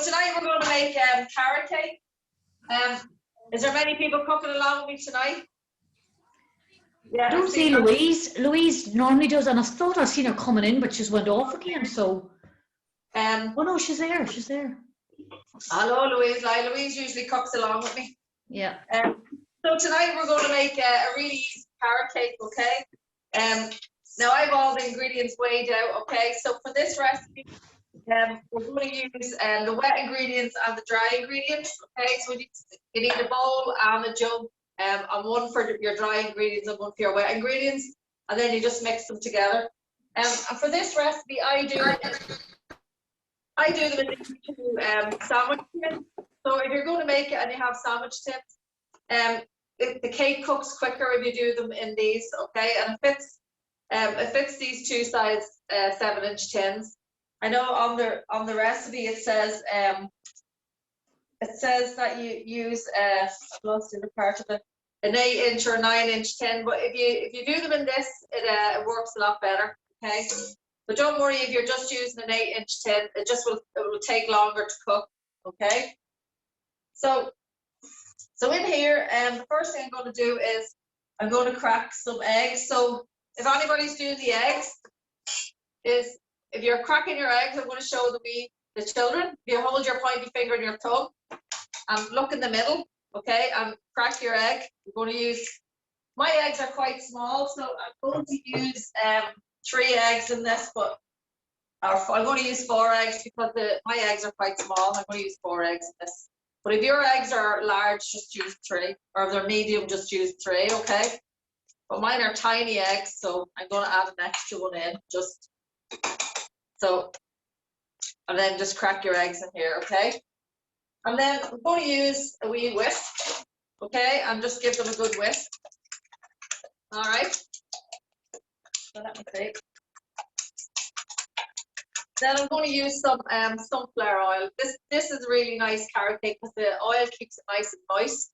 tonight we're going to make carrot cake. Is there many people cooking along with me tonight? Yeah, I don't see Louise. Louise normally does, and I thought I seen her coming in, but she's went off again. So, oh no, she's there. She's there. Hello, Louise. Louise usually cooks along with me. Yeah. So tonight we're going to make a really easy carrot cake. Okay. Now I have all the ingredients weighed out. Okay. So for this recipe, we're going to use the wet ingredients and the dry ingredients. Okay. So you need a bowl and a jug. And one for your dry ingredients and one for your wet ingredients, and then you just mix them together. And for this recipe, I do them into sandwich tins. So if you're going to make it and you have sandwich tins, the cake cooks quicker if you do them in these. Okay, and it fits these two size 7-inch tins. I know on the recipe it says that you use I've lost in the part of it, an 8-inch or 9-inch tin, but if you do them in this, it works a lot better. Okay, but don't worry if you're just using an 8-inch tin; it will take longer to cook. Okay, so in here, the first thing I'm going to do is I'm going to crack some eggs. So if anybody's doing the eggs, if you're cracking your eggs, I'm going to show the children. You hold your pointy finger in your thumb and look in the middle. Okay, and crack your egg. We're going to use, my eggs are quite small, so I'm going to use 3 eggs in this, but I'm going to use 4 eggs because my eggs are quite small. I'm going to use 4 eggs in this. But if your eggs are large, just use 3, or if they're medium, just use 3. Okay. But mine are tiny eggs, so I'm going to add an extra one in, just so, and then just crack your eggs in here. Okay. And then I'm going to use a wee whisk, okay, and just give them a good whisk. All right. So let me see. Then I'm going to use some sunflower oil. This is a really nice carrot cake because the oil keeps it nice and moist.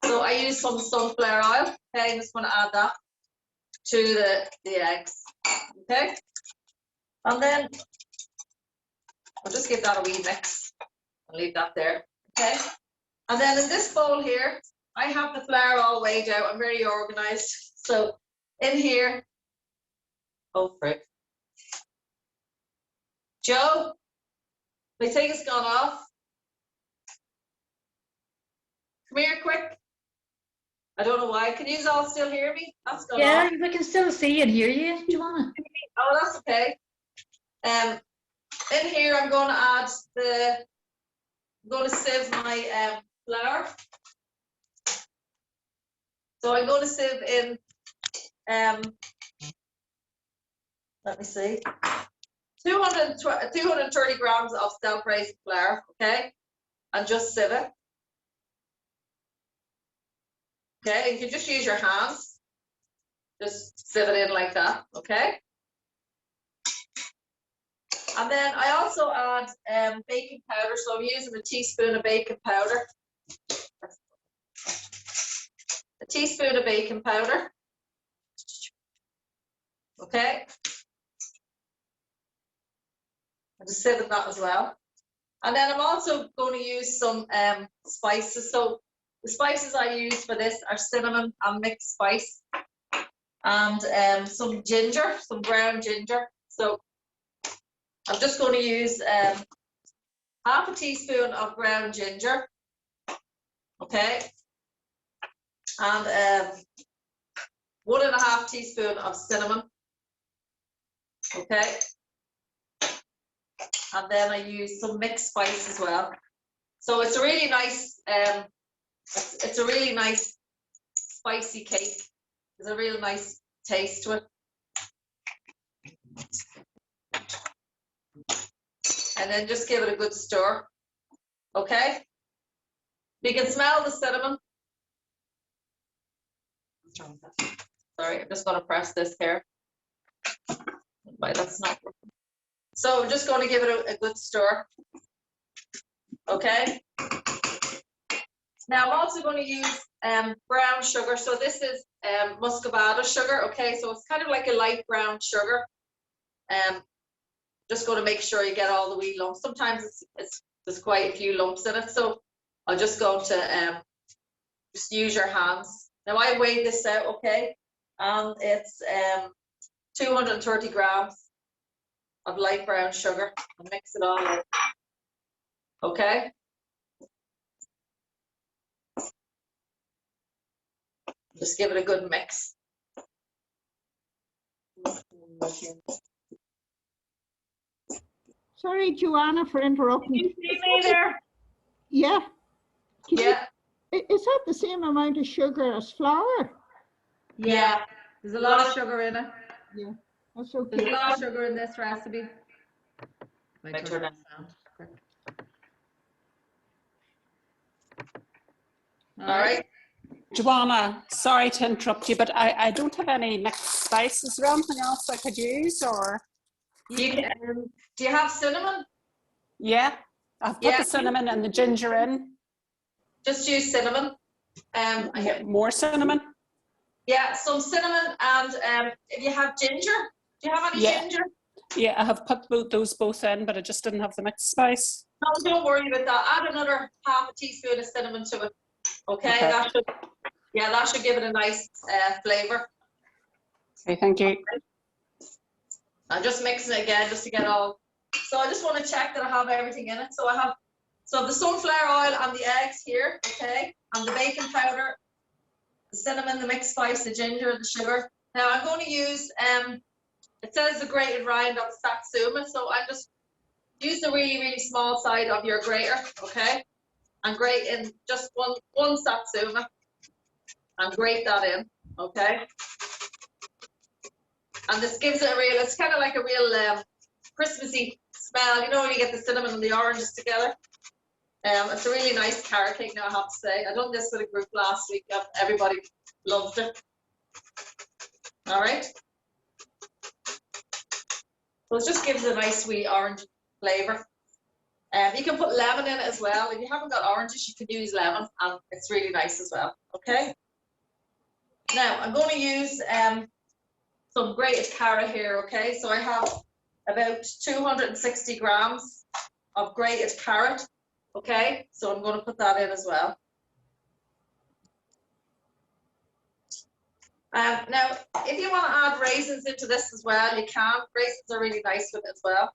So I use some sunflower oil. Okay, I'm just going to add that to the eggs. Okay. And then I'll just give that a wee mix. I'll leave that there. Okay. And then in this bowl here, I have the flour all weighed out. I'm very organized. So in here, oh frick. Joe, my thing has gone off. Come here quick. I don't know why. Can you all still hear me? That's gone off. Yeah, we can still see and hear you, Joanna. Oh, that's okay. In here, I'm going to add I'm going to sieve my flour. So I'm going to sieve in, let me see, 230 grams of self-raising flour, okay? And just sieve it. Okay, you can just use your hands. Just sieve it in like that, okay? And then I also add baking powder, so I'm using a teaspoon of baking powder. A teaspoon of baking powder. Okay. I'm just sieving that as well. And then I'm also going to use some spices. So the spices I use for this are cinnamon and mixed spice, and some ginger, some ground ginger. So I'm just going to use half a teaspoon of ground ginger, okay, and 1.5 teaspoon of cinnamon, okay, and then I use some mixed spice as well. So it's a really nice, it's a really nice spicy cake. There's a real nice taste to it. And then just give it a good stir, okay? You can smell the cinnamon. Sorry, I'm just going to press this here. Why that's not working. So I'm just going to give it a good stir, okay? Now I'm also going to use brown sugar. So this is muscovado sugar, okay? So it's kind of like a light brown sugar. Just going to make sure you get all the wee lumps. Sometimes it's There's quite a few lumps in it, so I'm just going to just use your hands. Now I weighed this out, okay, and it's 230 grams of light brown sugar. I'll mix it all in, okay? Just give it a good mix. Sorry, Joanna, for interrupting. Can you see me there? Yeah. Yeah. Is that the same amount of sugar as flour? Yeah. There's a lot of sugar in it. Yeah, that's okay. There's a lot of sugar in this recipe. Might turn that down. All right. Joanna, sorry to interrupt you, but I don't have any mixed spices or anything else I could use, or? Do you have cinnamon? Yeah, I've put the cinnamon and the ginger in. Just use cinnamon. More cinnamon? Yeah, some cinnamon, and if you have ginger, do you have any ginger? Yeah, I have put those both in, but I just didn't have the mixed spice. No, don't worry about that. Add another half a teaspoon of cinnamon to it. Okay. That should give it a nice flavour. Okay, thank you. I'm just mixing it again just to get all. So I just want to check that I have everything in it. So I have the sunflower oil and the eggs here, okay, and the baking powder, the cinnamon, the mixed spice, the ginger, the sugar. Now I'm going to use it says the grated rind of satsuma, so I just use the really, really small side of your grater, okay, and grate in just one satsuma and grate that in, okay. And this gives it it's kind of like a real Christmassy smell, you know, when you get the cinnamon and the oranges together. It's a really nice carrot cake now, I have to say. I done this with a group last week. Everybody loved it. All right. So it just gives a nice sweet orange flavour. You can put lemon in it as well. If you haven't got oranges, you can use lemon, and it's really nice as well. Okay. Now I'm going to use some grated carrot here. Okay, so I have about 260 grams of grated carrot. Okay, so I'm going to put that in as well. Now, if you want to add raisins into this as well, you can. Raisins are really nice with it as well.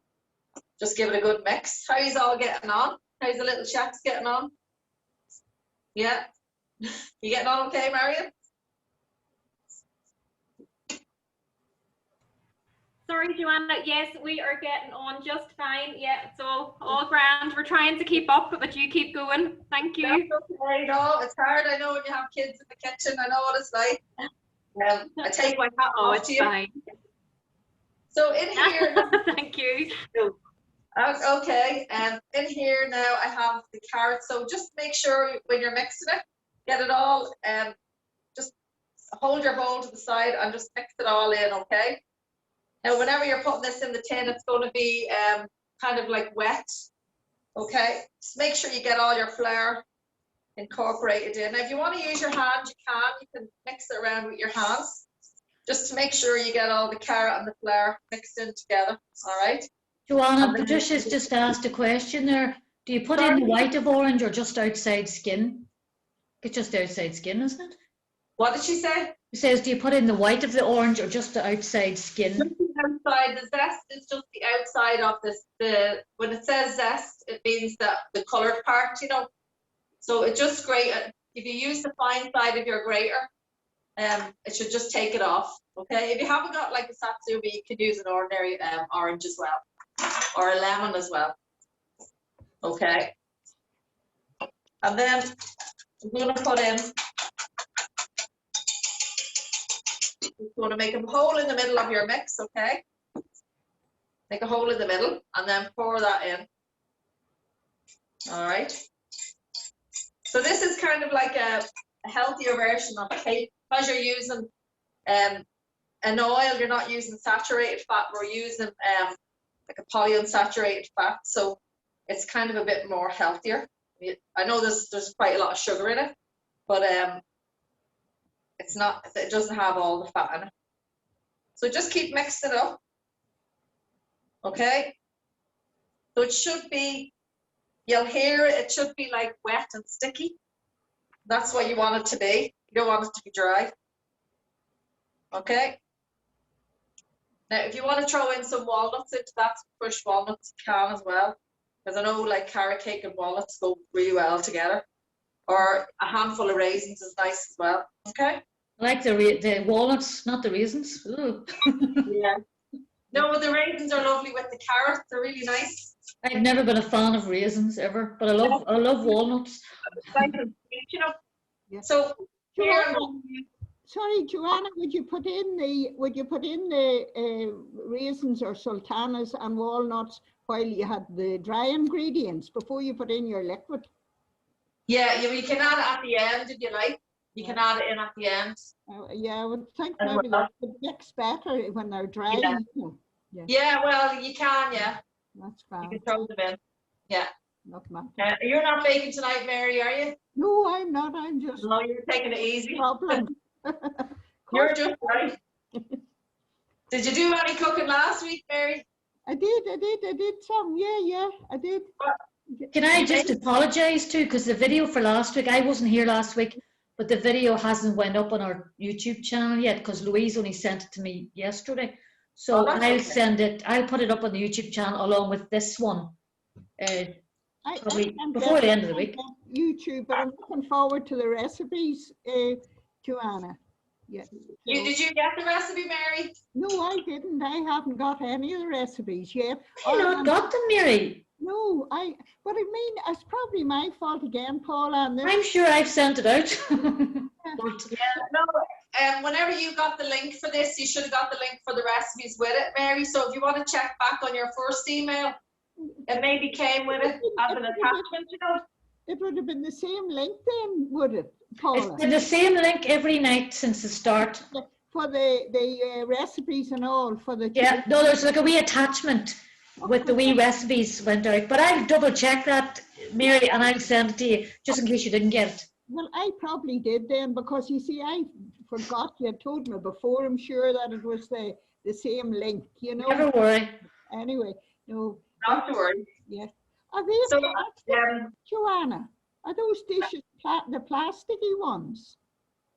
Just give it a good mix. How you all getting on? How's the little chats getting on? Yeah? You getting on okay, Marion? Sorry, Joanna. Yes, we are getting on just fine. Yeah, it's all grand. We're trying to keep up, but you keep going. Thank you. That's okay. No, it's hard. I know when you have kids in the kitchen. I know what it's like. I take my hat off to you. Fine. So in here, thank you. Okay, in here now I have the carrot. So just make sure when you're mixing it, get it all. Just hold your bowl to the side and just mix it all in. Okay. Now, whenever you're putting this in the tin, it's going to be kind of like wet. Okay. Just make sure you get all your flour incorporated in. Now, if you want to use your hand, you can. You can mix it around with your hands, just to make sure you get all the carrot and the flour mixed in together. All right. Joanna, Patricia's just asked a question there. Do you put in the white of orange or just outside skin? It's just outside skin, isn't it? What did she say? It says, do you put in the white of the orange or just the outside skin? Just the outside. The zest is just the outside of this. When it says zest, it means that the coloured part, you know. So it just grate. If you use the fine side of your grater, it should just take it off. Okay. If you haven't got like a satsuma, you can use an ordinary orange as well, or a lemon as well. Okay. And then I'm going to put in. You're going to make a hole in the middle of your mix, okay? Make a hole in the middle and then pour that in. All right. So this is kind of like a healthier version of cake because you're using an oil. You're not using saturated fat. We're using like a polyunsaturated fat, so it's kind of a bit more healthier. I know there's quite a lot of sugar in it, but it's not. It doesn't have all the fat in it. So just keep mixing it up. Okay. So it should be You'll hear it should be like wet and sticky. That's what you want it to be. You don't want it to be dry. Okay. Now, if you want to throw in some walnuts into that, crushed walnuts, you can as well. Because I know like carrot cake and walnuts go really well together. Or a handful of raisins is nice as well. Okay. I like the walnuts, not the raisins. Ooh. Yeah. No, the raisins are lovely with the carrots. They're really nice. I've never been a fan of raisins ever, but I love walnuts. You know. Yeah. So here, Sorry, Joanna, would you put in the raisins or sultanas and walnuts while you had the dry ingredients before you put in your liquid? yeah, you can add it at the end if you like. You can add it in at the end. Yeah, I would think As maybe well. that would mix better when they're dry. Yeah. You know. Yeah, well, you can, yeah. That's You fine. can throw them in. Yeah. Not matter. You're not baking tonight, Mary, are you? No, I'm not. I'm just No, you're taking it easy. problem. You're just right. Did you do any cooking last week, Mary? I did some. Yeah, I did. Can I just apologise too, because the video for last week, I wasn't here last week, but the video hasn't went up on our YouTube channel yet because Louise only sent it to me yesterday. So that's I'll okay. send it, I'll put it up on the YouTube channel along with this one. Probably can't before get- the end of the I week. can't get YouTube, but I'm looking forward to the recipes, Joanna. Yeah. Did you get the recipe, Mary? No, I didn't. I haven't got any of the recipes yet. You not got them, Mary. No, but I mean, it's probably my fault again, Paula. And this, I'm sure I've sent it out. But No. Whenever you got the link for this, you should have got the link for the recipes with it, Mary. So if you want to check back on your first email, it maybe came with it as an attachment, you know. it would have been the same link then, would it, Paula? it's been the same link every night since the start. For the recipes and all, for the Yeah, no, there's like a wee attachment with the wee recipes went out. But I'll double check that, Mary, and I'll send it to you just in case you didn't get it. Well, I probably did then, because you see, I forgot you had told me before. I'm sure that it was the same link, you know. Never worry. Anyway, no. Not to worry. Yeah. Are they So, plastic, Joanna? Are those dishes the plasticky ones?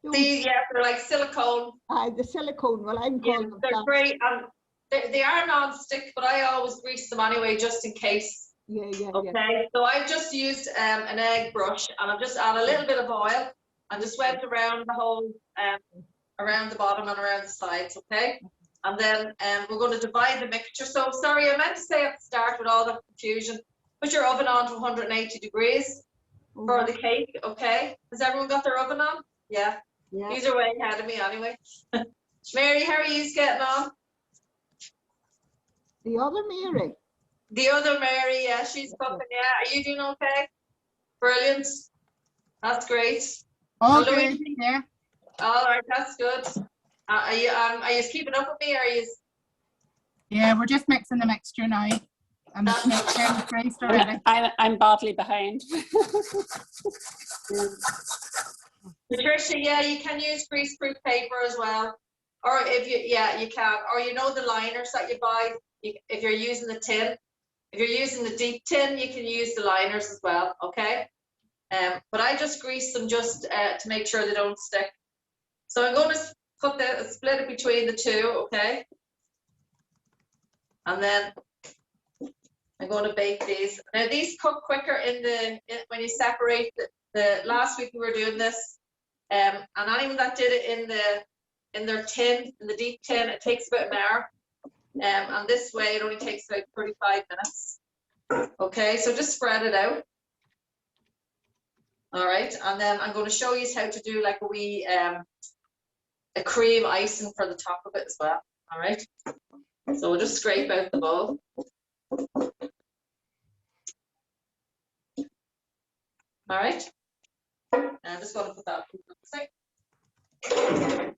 Those, they're like silicone. the silicone. Well, I'm Yeah, calling them they're plastic. great. They are non-stick, but I always grease them anyway, just in case. Yeah. Okay, so I've just used an egg brush, and I've just added a little bit of oil and just went around the whole, around the bottom and around the sides, okay? And then we're going to divide the mixture. So sorry, I meant to say at the start with all the confusion, put your oven on to 180 degrees for the cake, okay? Has everyone got their oven on? Yeah. Yeah. These are way ahead of me anyway. Mary, how are you getting on? The other Mary. The other Mary, yeah, she's cooking, yeah. Are you doing okay? Brilliant. That's great. All Hello, good, Louise. yeah. All right, that's good. Are you keeping up with me, or are you? Yeah, we're just mixing the mixture now. And the snake's greased already. I'm badly behind. Patricia, yeah, you can use greaseproof paper as well. Or if you, yeah, you can. Or you know the liners that you buy, if you're using the tin. If you're using the deep tin, you can use the liners as well, okay? But I just grease them just to make sure they don't stick. So I'm going to split it between the two, okay? And then I'm going to bake these. Now these cook quicker when you separate the last week we were doing this, and anyone that did it in their tin, in the deep tin, it takes about an hour. And this way it only takes about 35 minutes. Okay, so just spread it out. All right, and then I'm going to show you how to do like a wee a cream icing for the top of it as well. All right, so we'll just scrape out the bowl. All right, and I'm just going to put that on the side.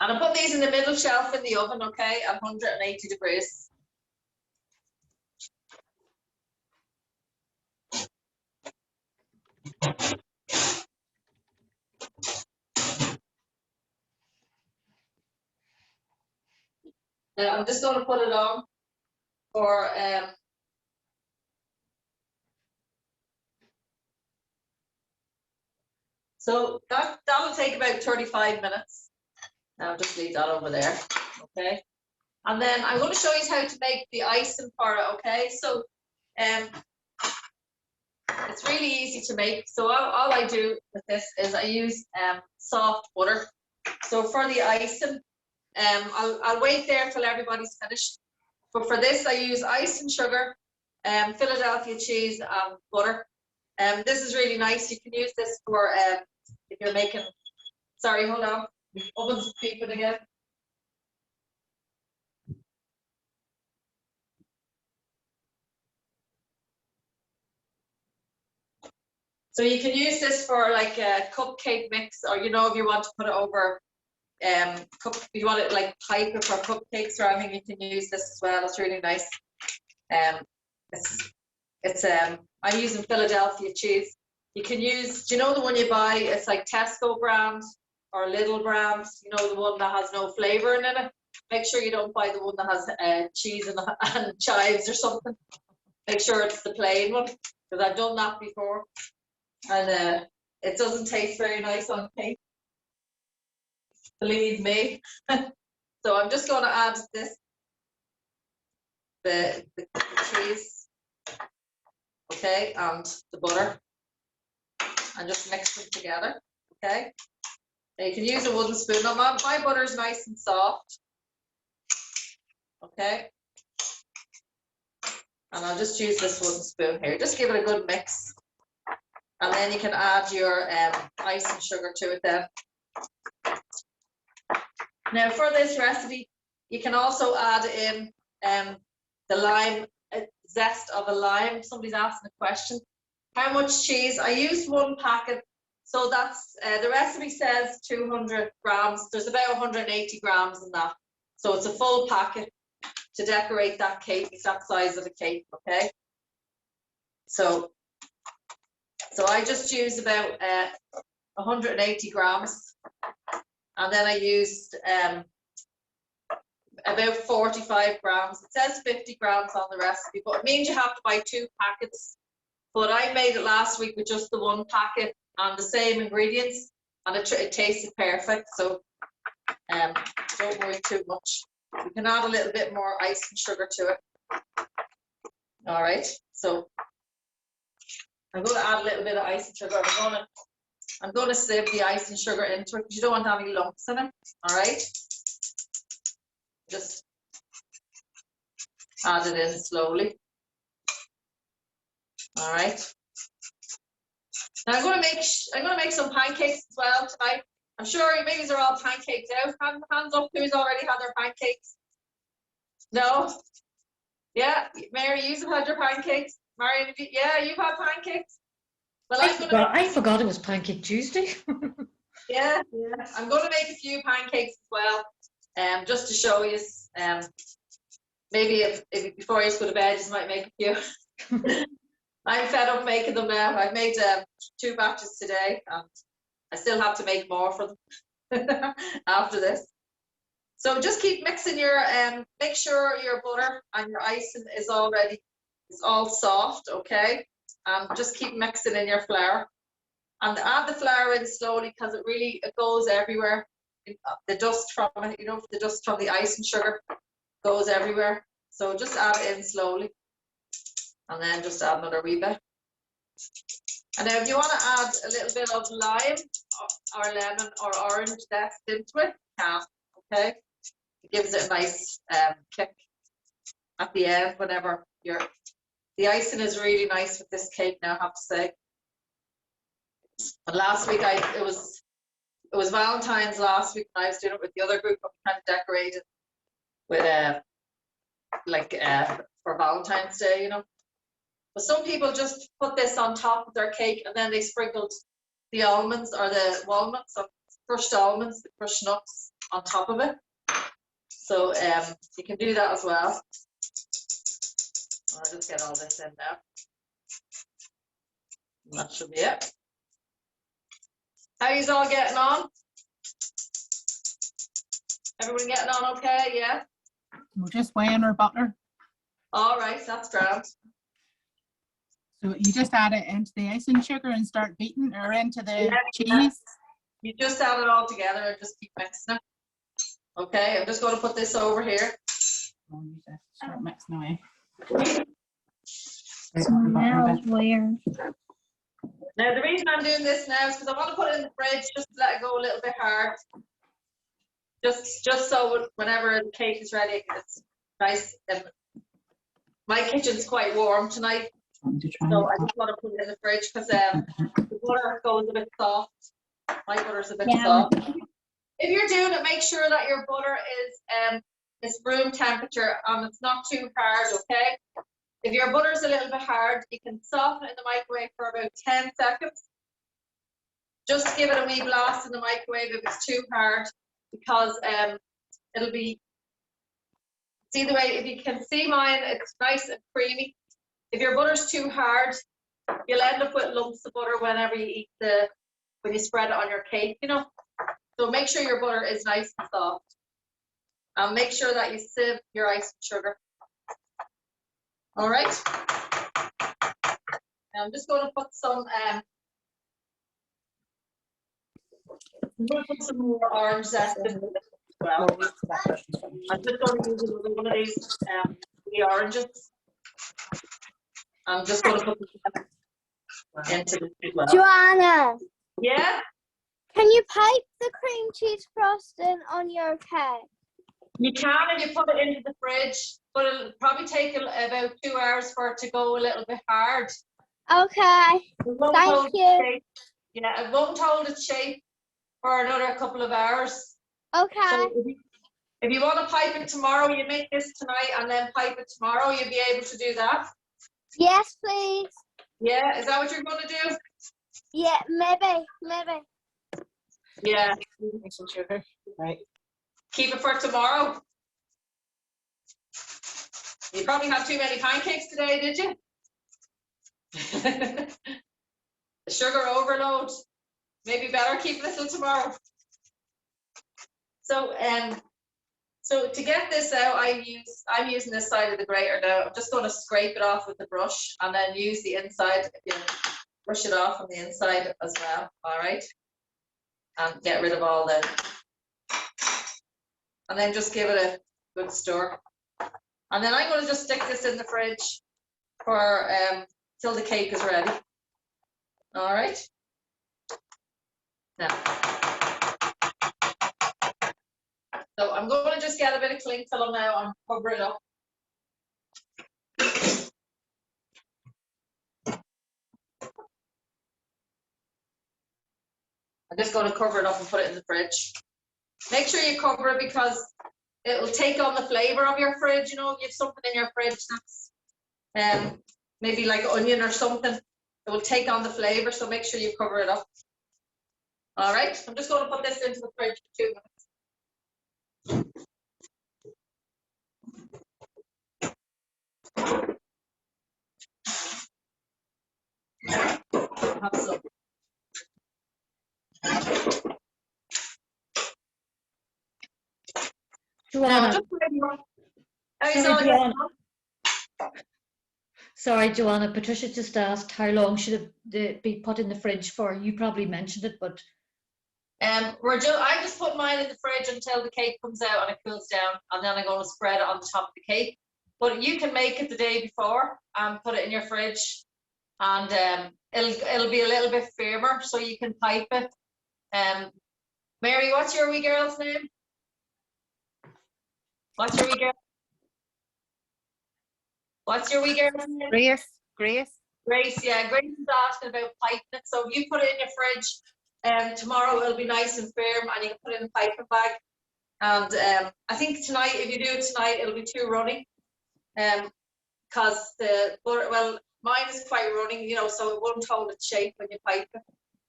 And I'll put these in the middle shelf in the oven, okay, at 180 degrees. Now I'm just going to put it on for So that'll take about 35 minutes. I'll just leave that over there, okay? And then I'm going to show you how to make the icing for it, okay? So it's really easy to make. So all I do with this is I use soft butter. So for the icing, I'll wait there till everybody's finished. But for this, I use icing sugar, Philadelphia cheese, and butter. This is really nice. You can use this for if you're making. Sorry, hold on. The oven's beeping again. So you can use this for like a cupcake mix, or you know, if you want to put it over, you want it like pipe it for cupcakes or anything, you can use this as well. It's really nice. I'm using Philadelphia cheese. You can use, do you know the one you buy? It's like Tesco brand or Lidl brand. You know, the one that has no flavor in it. Make sure you don't buy the one that has cheese and chives or something. Make sure it's the plain one, because I've done that before. And it doesn't taste very nice on cake, believe me. So I'm just going to add this, the cheese, okay, and the butter, and just mix them together, okay. Now you can use a wooden spoon. Now my butter is nice and soft, okay. And I'll just use this wooden spoon here. Just give it a good mix. And then you can add your icing sugar to it then. Now for this recipe, you can also add in the lime, zest of a lime. Somebody's asking a question. How much cheese? I used 1 packet. So that's, the recipe says 200 grams. There's about 180 grams in that. So it's a full packet to decorate that cake. It's that size of the cake, okay? So I just used about 180 grams, and then I used about 45 grams. It says 50 grams on the recipe, but it means you have to buy 2 packets. But I made it last week with just the 1 packet and the same ingredients, and it tasted perfect. So don't worry too much. You can add a little bit more ice and sugar to it. All right, so I'm going to add a little bit of ice and sugar. I'm going to sieve the ice and sugar into it because you don't want any lumps in it. All right. Just add it in slowly. All right. Now I'm going to make some pancakes as well tonight. I'm sure you maybe are all pancakes out. Hands up, who's already had their pancakes? No. Yeah, Mary, you've had your pancakes. Marion, yeah, you've had pancakes. Well, I forgot it was Pancake Tuesday. Yeah, I'm going to make a few pancakes as well, just to show you. Maybe if before you go to bed, you might make a few. I'm fed up making them now. I've made 2 batches today, and I still have to make more for them after this. So just keep mixing your, make sure your butter and your icing is already, it's all soft, okay? And just keep mixing in your flour. And add the flour in slowly because it goes everywhere. The dust from it, you know, the dust from the ice and sugar goes everywhere. So just add it in slowly. And then just add another wee bit. And now if you want to add a little bit of lime or lemon or orange zest into it, you can, okay? It gives it a nice kick at the end whenever the icing is really nice with this cake now, I have to say. And last week it was Valentine's last week, and I was doing it with the other group, and we kind of decorated with for Valentine's Day, you know. But some people just put this on top of their cake and then they sprinkled the almonds or the walnuts, or crushed almonds, the crushed nuts on top of it. So you can do that as well. I'll just get all this in now. And that should be it. How are you all getting on? Everyone getting on okay? Yeah? We're just weighing our butter. All right, that's grand. So you just add it into the icing sugar and start beating, or into the Yeah. cheese? You just add it all together and just keep mixing it. Okay, I'm just going to put this over here. Oh, you just start mixing away. Smells weird. Now, the reason I'm doing this now is because I want to put it in the fridge just to let it go a little bit hard. Just so whenever the cake is ready, it's nice. My kitchen's quite warm tonight, so I just want to put it in the fridge because the butter goes a bit soft. My butter's a bit soft. If you're doing it, make sure that your butter is room temperature and it's not too hard, okay? If your butter's a little bit hard, you can soften it in the microwave for about 10 seconds. Just give it a wee blast in the microwave if it's too hard, because it'll be, see the way, if you can see mine, it's nice and creamy. If your butter's too hard, you'll end up with lumps of butter whenever you eat when you spread it on your cake, you know. So make sure your butter is nice and soft. And make sure that you sieve your icing sugar. All right. Now I'm just going to put some more orange zest in it as well. I'm just going to use one of these the oranges. I'm just going to put them into this as well. Joanna, Yeah. can you pipe the cream cheese frosting on your cake? You can if you put it into the fridge, but it'll probably take about 2 hours for it to go a little bit hard. Okay, It won't thank hold its you. shape. Yeah, it won't hold its shape for another couple of hours. Okay, So if you want to pipe it tomorrow, you make this tonight and then pipe it tomorrow, you'll be able to do that. yes please. Yeah, is that what you're going to do? Yeah, maybe. Yeah. Icing sugar. Right. Keep it for tomorrow. You probably had too many pancakes today, did you? Sugar overload. Maybe better keep it till tomorrow. So so to get this out, I'm using this side of the grater now. I'm just going to scrape it off with the brush and then use the inside. You know, brush it off on the inside as well. All right, and get rid of all the. And then just give it a good stir. And then I'm going to just stick this in the fridge for till the cake is ready. All right. Now, so I'm going to just get a bit of cling film now and cover it up. I'm just going to cover it up and put it in the fridge. Make sure you cover it because it will take on the flavor of your fridge. You know, if you have something in your fridge that's maybe like onion or something, it will take on the flavor. So make sure you cover it up. All right, I'm just going to put this into the fridge for 2 minutes. Have some. Joanna, sorry, Joanna, Patricia just asked how long should it be put in the fridge for? You probably mentioned it, but I just put mine in the fridge until the cake comes out and it cools down, and then I'm going to spread it on the top of the cake. But you can make it the day before and put it in your fridge, and it'll be a little bit firmer, so you can pipe it. Mary, what's your wee girl's name? What's your wee girl? What's your wee girl's name? Grace. Grace, yeah, Grace is asking about piping it. So if you put it in your fridge, tomorrow it'll be nice and firm, and you can put it in a piping bag. And I think tonight, if you do it tonight, it'll be too runny. Because the butter, well, mine is quite running, you know, so it won't hold its shape when you pipe it.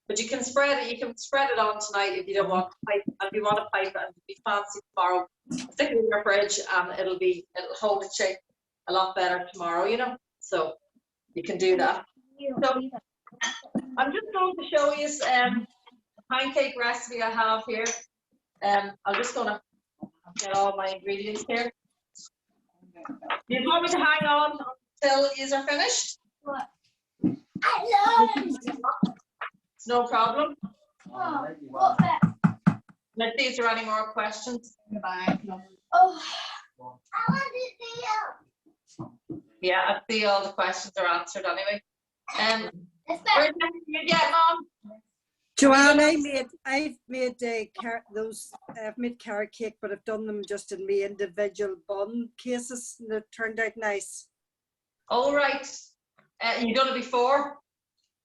But you can spread it. You can spread it on tonight if you don't want to pipe. And if you want to pipe it and be fancy tomorrow, stick it in your fridge, and it'll hold its shape a lot better tomorrow, you know. So you can do that. So I'm just going to show you the pancake recipe I have here. I'm just going to get all my ingredients here. Do you want me to hang on until these are finished? What? It's no problem. Let's see if there are any more questions. Bye. Yeah, I see all the questions are answered anyway. Where did you get, Mom? Joanne, I've made carrot cake, but I've done them just in my individual bun cases, and it turned out nice. All right. You done it before?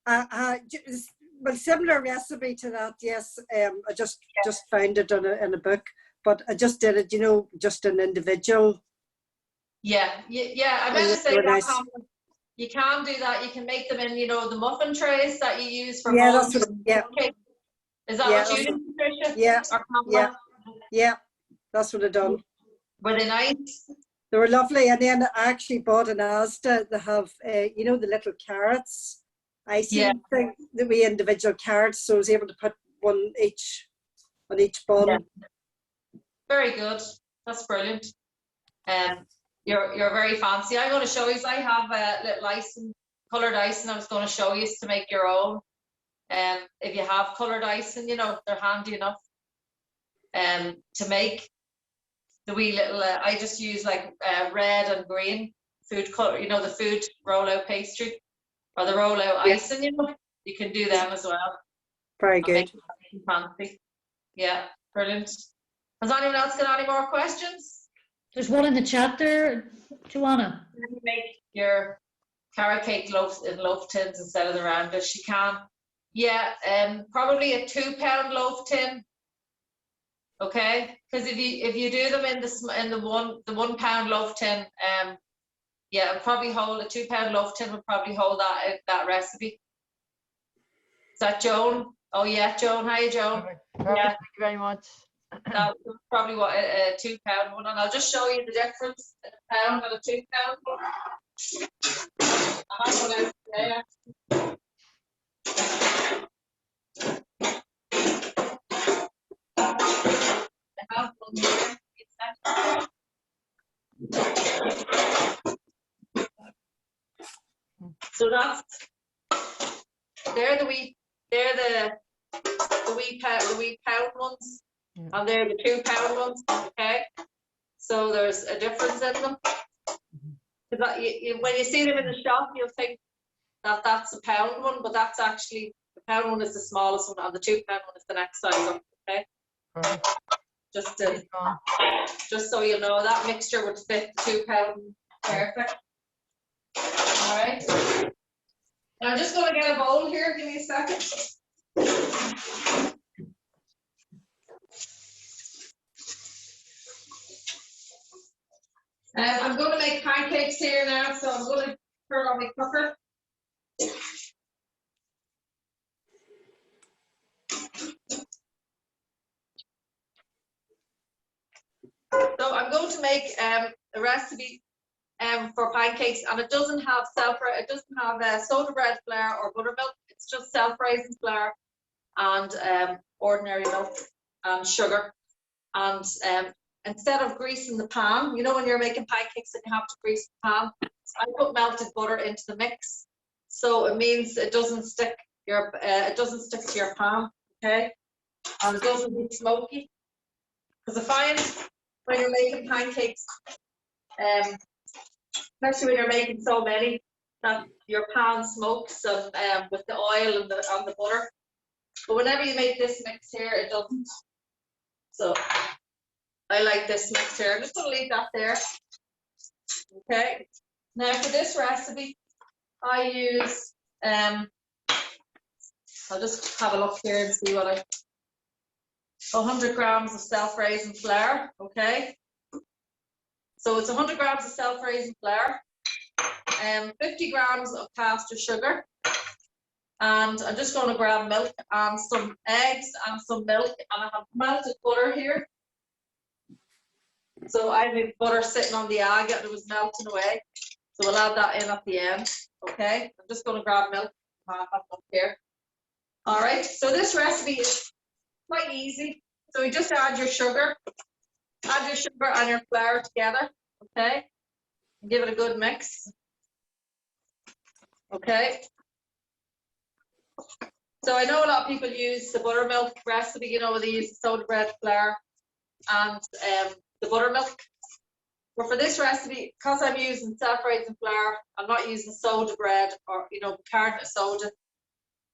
Well, similar recipe to that, yes. I just found it in a book, but I just did it, just an individual. Yeah. I meant to say They're that. nice. You can do that. You can make them in, the muffin trays that you use for Yeah, buns. that's what. Yeah, Okay. Is that Yeah, what you did, Patricia? yeah, Or Pamela? yeah. That's what I done. Were they nice? They were lovely, and then I actually bought an Asda. They have, the little carrots, icing thing, the wee individual carrots. So I was able to put one each on each bun. Yeah. Very good. That's brilliant. You're very fancy. I'm going to show you. I have a little icing, coloured icing. I was going to show you to make your own. If you have coloured icing, they're handy enough. To make the wee little. I just use like red and green food colour. The food rollout pastry or the rollout icing. You can do them as well. Very good. Fancy. Yeah, brilliant. Has anyone else got any more questions? There's one in the chat there, Joanna. You make your carrot cake loaves in loaf tins instead of the rounders. You can. Yeah, probably a 2-pound loaf tin. Okay, because if you do them in the 1 pound loaf tin, yeah, probably hold a 2-pound loaf tin would probably hold that recipe. Is that Joan? Oh yeah, Joan. Hi, Joan. Perfect. Yeah. Thank you very much. That's probably what a 2-pound one, and I'll just show you the difference in a pound and a 2-pound one. I have one out today, actually. I have one here. So they're the wee pound ones. And they're the 2-pound ones, okay? So there's a difference in them. When you see them in the shop, you'll think that that's a pound one, but that's actually, the pound one is the smallest one, and the 2-pound one is the next size up, okay? Perfect. Just so you know, that mixture would fit the 2-pound perfect. All right. And I'm just going to get a bowl here. Give me a second. I'm going to make pancakes here now, so I'm going to turn on my cooker. So I'm going to make a recipe for pancakes, and it doesn't have soda bread flour or buttermilk. It's just self-raising flour and ordinary milk and sugar. And instead of greasing the pan, when you're making pancakes and you have to grease the pan, I put melted butter into the mix, so it means it doesn't stick to your pan, okay? And it doesn't be smoky. Because I find when you're making pancakes, especially when you're making so many, that your pan smokes with the oil and the butter. But whenever you make this mix here, it doesn't. So I like this mix here. I'm just going to leave that there. Okay. Now for this recipe, I use, I'll just have a look here and see what 100 grams of self-raising flour. Okay. So it's 100 grams of self-raising flour, 50 grams of caster sugar, and I'm just going to grab milk and some eggs and some milk, and I have melted butter here. So I have butter sitting on the agate, it was melting away. So we'll add that in at the end. Okay, I'm just going to grab milk up here. All right, so this recipe is quite easy. So you just add your sugar and your flour together. Okay, and give it a good mix. Okay, So I know a lot of people use the buttermilk recipe, you know, they use the soda bread flour and the buttermilk. But for this recipe, because I'm using self-raising flour, I'm not using soda bread or, you know, carbonated soda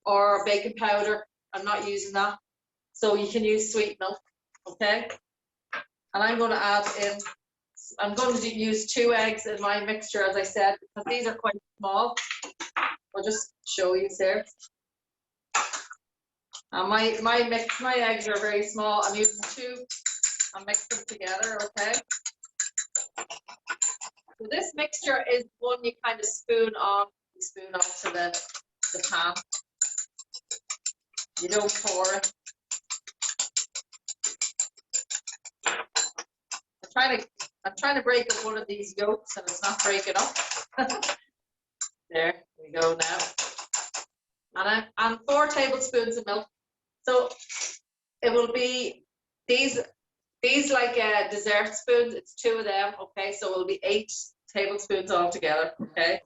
or baking powder. I'm not using that. So you can use sweet milk, okay? And I'm going to add in, I'm going to use 2 eggs in my mixture, as I said, because these are quite small. I'll just show you here. And my eggs are very small. I'm using 2 and mix them together, okay? So this mixture is one you kind of spoon onto the pan. You don't pour it. I'm trying to break up one of these yolks and it's not breaking up. There we go now. And 4 tablespoons of milk. So it will be these like dessert spoons. It's 2 of them, okay? So it will be 8 tablespoons altogether, okay?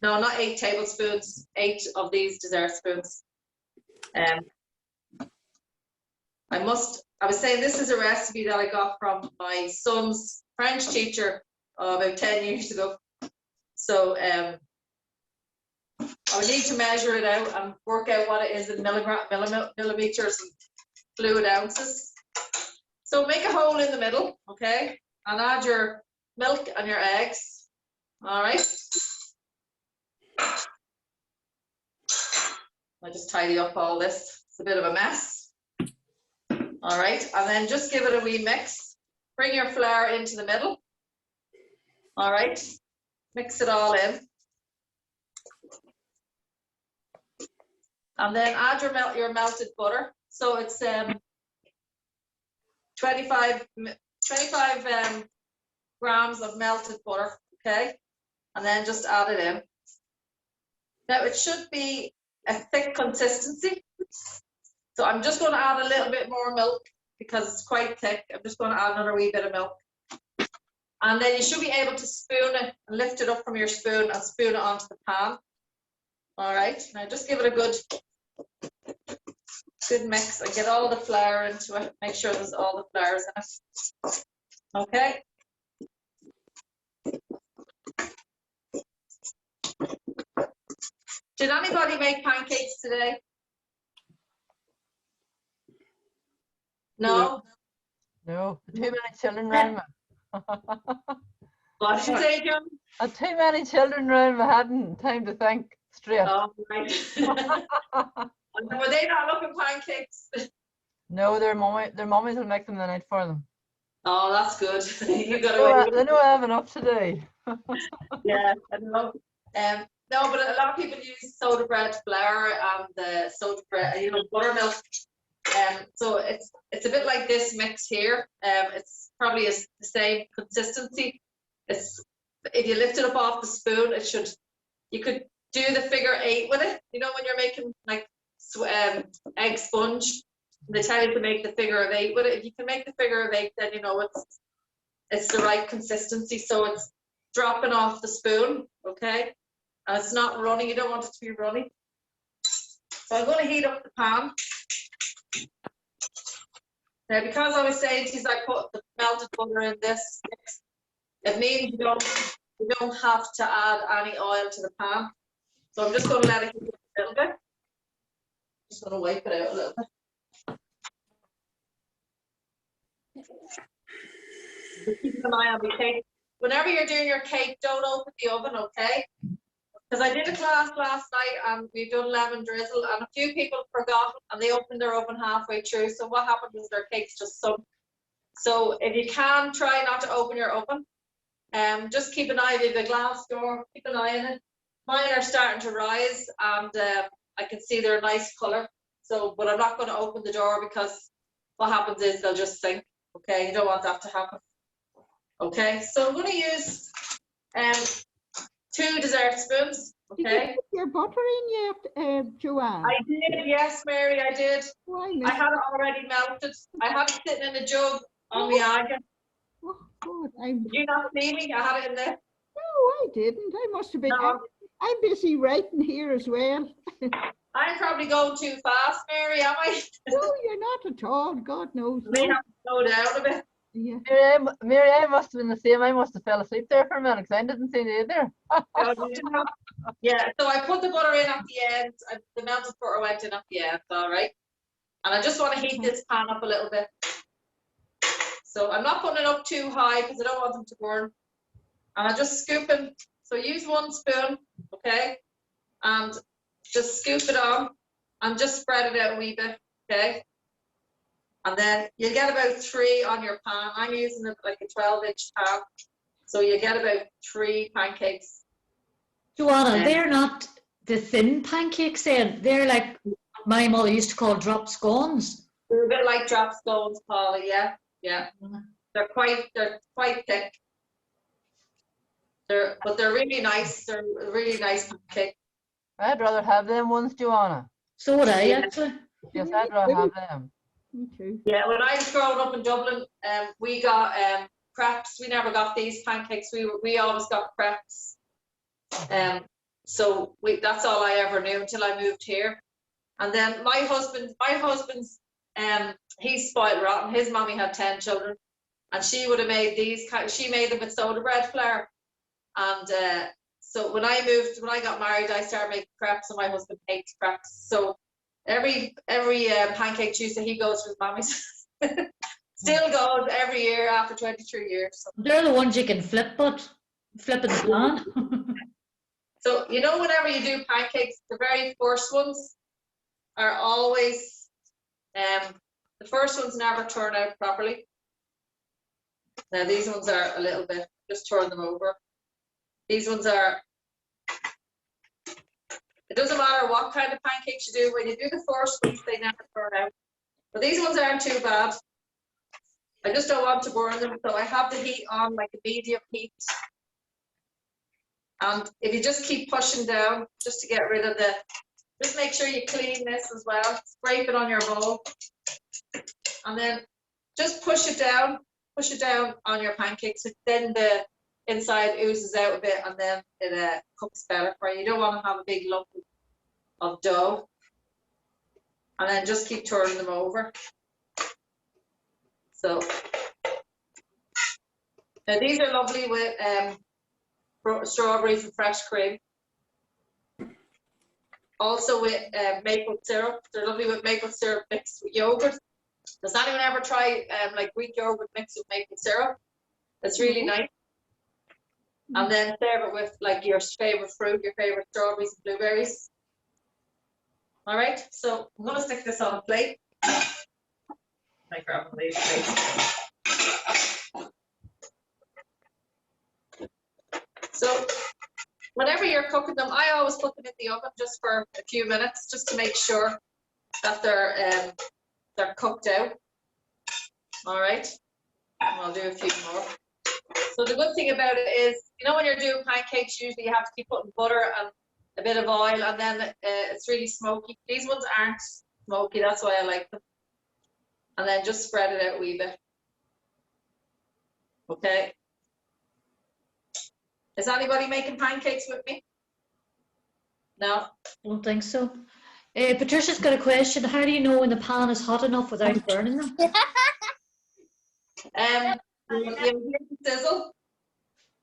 No, not 8 tablespoons. 8 of these dessert spoons. I was saying this is a recipe that I got from my son's French teacher about 10 years ago. So I would need to measure it out and work out what it is in millimeters and fluid ounces. So make a hole in the middle, okay? And add your milk and your eggs, all right? I'll just tidy up all this. It's a bit of a mess. All right, and then just give it a wee mix. Bring your flour into the middle. All right, mix it all in. And then add your melted butter. So it's 25 grams of melted butter, okay? And then just add it in. Now it should be a thick consistency. So I'm just going to add a little bit more milk because it's quite thick. I'm just going to add another wee bit of milk. And then you should be able to spoon it and lift it up from your spoon and spoon it onto the pan. All right, now just give it a good mix and get all the flour into it. Make sure there's all the flours in it. Okay. Did anybody make pancakes today? No? No, too many children around me. What did you say, John? Too many children around me, hadn't time to think straight. Oh, right. Were they not looking pancakes? No, their mummies will make them the night for them. Oh, that's good. You got They know I have enough to do. Yeah, I know. No, but a lot of people use soda bread flour and the soda bread, you know, buttermilk. So it's a bit like this mix here. It's probably the same consistency. It's if you lift it up off the spoon, you could do the figure 8 with it. You know when you're making like egg sponge, they tell you to make the figure of 8 with it. If you can make the figure of 8, then you know it's the right consistency. So it's dropping off the spoon, okay, and it's not runny. You don't want it to be runny. So I'm going to heat up the pan. Now, because I was saying to you, I put the melted butter in this mix, it means you don't have to add any oil to the pan. So I'm just going to let it heat a little bit. Just going to wipe it out a little bit. Just keep an eye on the cake. Whenever you're doing your cake, don't open the oven, okay? Because I did a class last night and we've done lemon drizzle and a few people forgot and they opened their oven halfway through. So what happened is their cakes just sunk. So if you can, try not to open your oven. Just keep an eye on the glass door, keep an eye on it. Mine are starting to rise and I can see they're a nice colour. So, but I'm not going to open the door because what happens is they'll just sink. Okay, you don't want that to happen. Okay, so I'm going to use 2 dessert spoons. Okay. Did you put your butter in yet, Joanne? I did, yes, Mary, I did. Oh, I had it already melted. I had it sitting in a jug on the agate. Oh, God, Did you not see me? I had it in there. No, I didn't. I must have been. No. I'm busy writing here as well. I'm probably going too fast, Mary, am I? No, you're not at all. God knows. May have to slow down a bit. Yeah. Mary, I must have been the same. I must have fell asleep there for a minute because I didn't see it either. Yeah, so I put the butter in at the end. The melted butter went in at the end, all right? And I just want to heat this pan up a little bit. So I'm not putting it up too high because I don't want them to burn. And I'm just scooping. So use 1 spoon, okay? And just scoop it on and just spread it out a wee bit, okay? And then you'll get about 3 on your pan. I'm using it like a 12-inch pan. So you get about 3 pancakes. Joanna, they're not the thin pancakes then. They're like my mother used to call drop scones. They're a bit like drop scones, Polly, yeah. Yeah. They're quite thick. But they're really nice. They're a really nice pancake. I'd rather have them ones, Joanna. So would I actually. Yes, I'd rather have them. Me too. Yeah, when I was growing up in Dublin, we got crepes. We never got these pancakes. We always got crepes. So that's all I ever knew until I moved here. And then my husband's he's spoiled rotten. His mommy had 10 children, and she would have made these. She made them with soda bread flour. And so when I got married, I started making crepes, and my husband hates crepes. So every Pancake Tuesday he goes to his mommy's. Still goes every year after 23 years. So. They're the ones you can flip in the pan. So, you know, whenever you do pancakes, the very first ones are always, the first ones never turn out properly. Now, these ones are a little bit, just turn them over. These ones are, it doesn't matter what kind of pancakes you do, when you do the first ones, they never turn out. But these ones aren't too bad. I just don't want to burn them, so I have the heat on, like a medium heat. And if you just keep pushing down, just to get rid of just make sure you clean this as well. Scrape it on your bowl. And then just push it down on your pancakes. So then the inside oozes out a bit, and then it cooks better for you. You don't want to have a big lump of dough. And then just keep turning them over. So now these are lovely with strawberries and fresh cream. Also with maple syrup. They're lovely with maple syrup mixed with yogurt. Does anyone ever try like Greek yogurt mixed with maple syrup? It's really nice. And then serve it with like your favorite fruit, your favorite strawberries and blueberries. All right, so I'm going to stick this on a plate. I grab a plate. So whenever you're cooking them, I always put them in the oven just for a few minutes, just to make sure that they're cooked out. All right, and I'll do a few more. So the good thing about it is, you know, when you're doing pancakes, usually you have to keep putting butter and a bit of oil, and then it's really smoky. These ones aren't smoky, that's why I like them. And then just spread it out a wee bit. Okay. Is anybody making pancakes with me? No? Don't think so. Patricia's got a question. How do you know when the pan is hot enough without burning them? You hear them sizzle.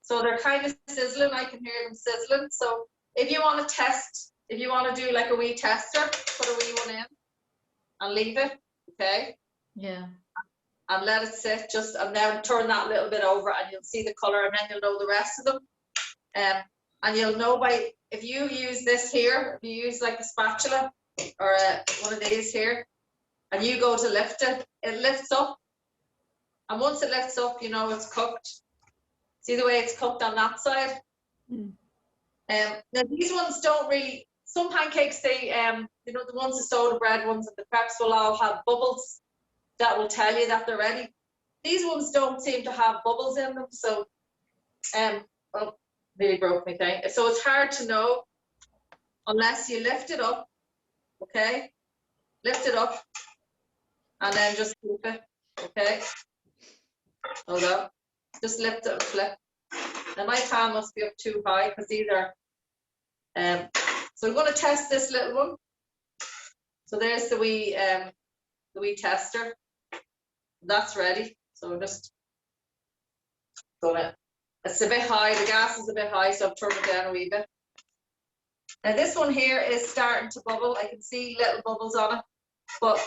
So they're kind of sizzling. I can hear them sizzling. So if you want to test, if you want to do like a wee tester, put a wee one in and leave it, okay? Yeah. And let it sit and then turn that little bit over, and you'll see the color, and then you'll know the rest of them. And you'll know if you use this here, if you use like a spatula or one of these here, and you go to lift it, it lifts up. And once it lifts up, you know it's cooked. See the way it's cooked on that side? Now these ones don't really, some pancakes, they, you know, the ones, the soda bread ones and the crepes will all have bubbles that will tell you that they're ready. These ones don't seem to have bubbles in them, so, oh, nearly broke me thing. So it's hard to know unless you lift it up, okay? Lift it up and then just flip it, okay? Hold on, just lift it and flip. Now my pan must be up too high because these are So we're going to test this little one. So there's the wee tester. That's ready. So we're just gonna, it's a bit high, the gas is a bit high, so I've turned it down a wee bit. Now this one here is starting to bubble. I can see little bubbles on it, but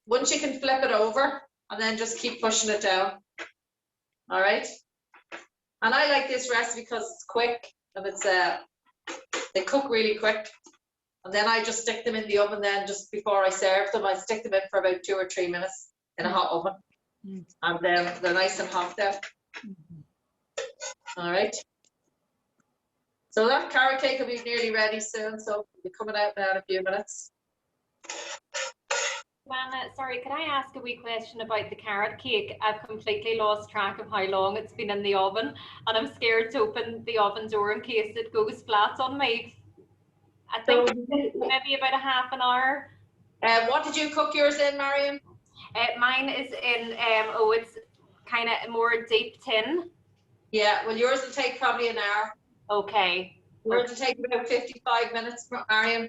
once you can flip it over and then just keep pushing it down. All right. And I like this recipe because it's quick and it's they cook really quick. And then I just stick them in the oven. Then just before I serve them, I stick them in for about 2 or 3 minutes in a hot oven, and then they're nice and hot there. All right. So that carrot cake will be nearly ready soon. So it'll be coming out now in a few minutes. Joanna, sorry, can I ask a wee question about the carrot cake? I've completely lost track of how long it's been in the oven, and I'm scared to open the oven door in case it goes flat on me. I think maybe about a half an hour. What did you cook yours in, Marion? Mine is in, it's kind of more deep tin. Yeah, well, yours will take probably an hour. Okay. Yours will take about 55 minutes, Marion.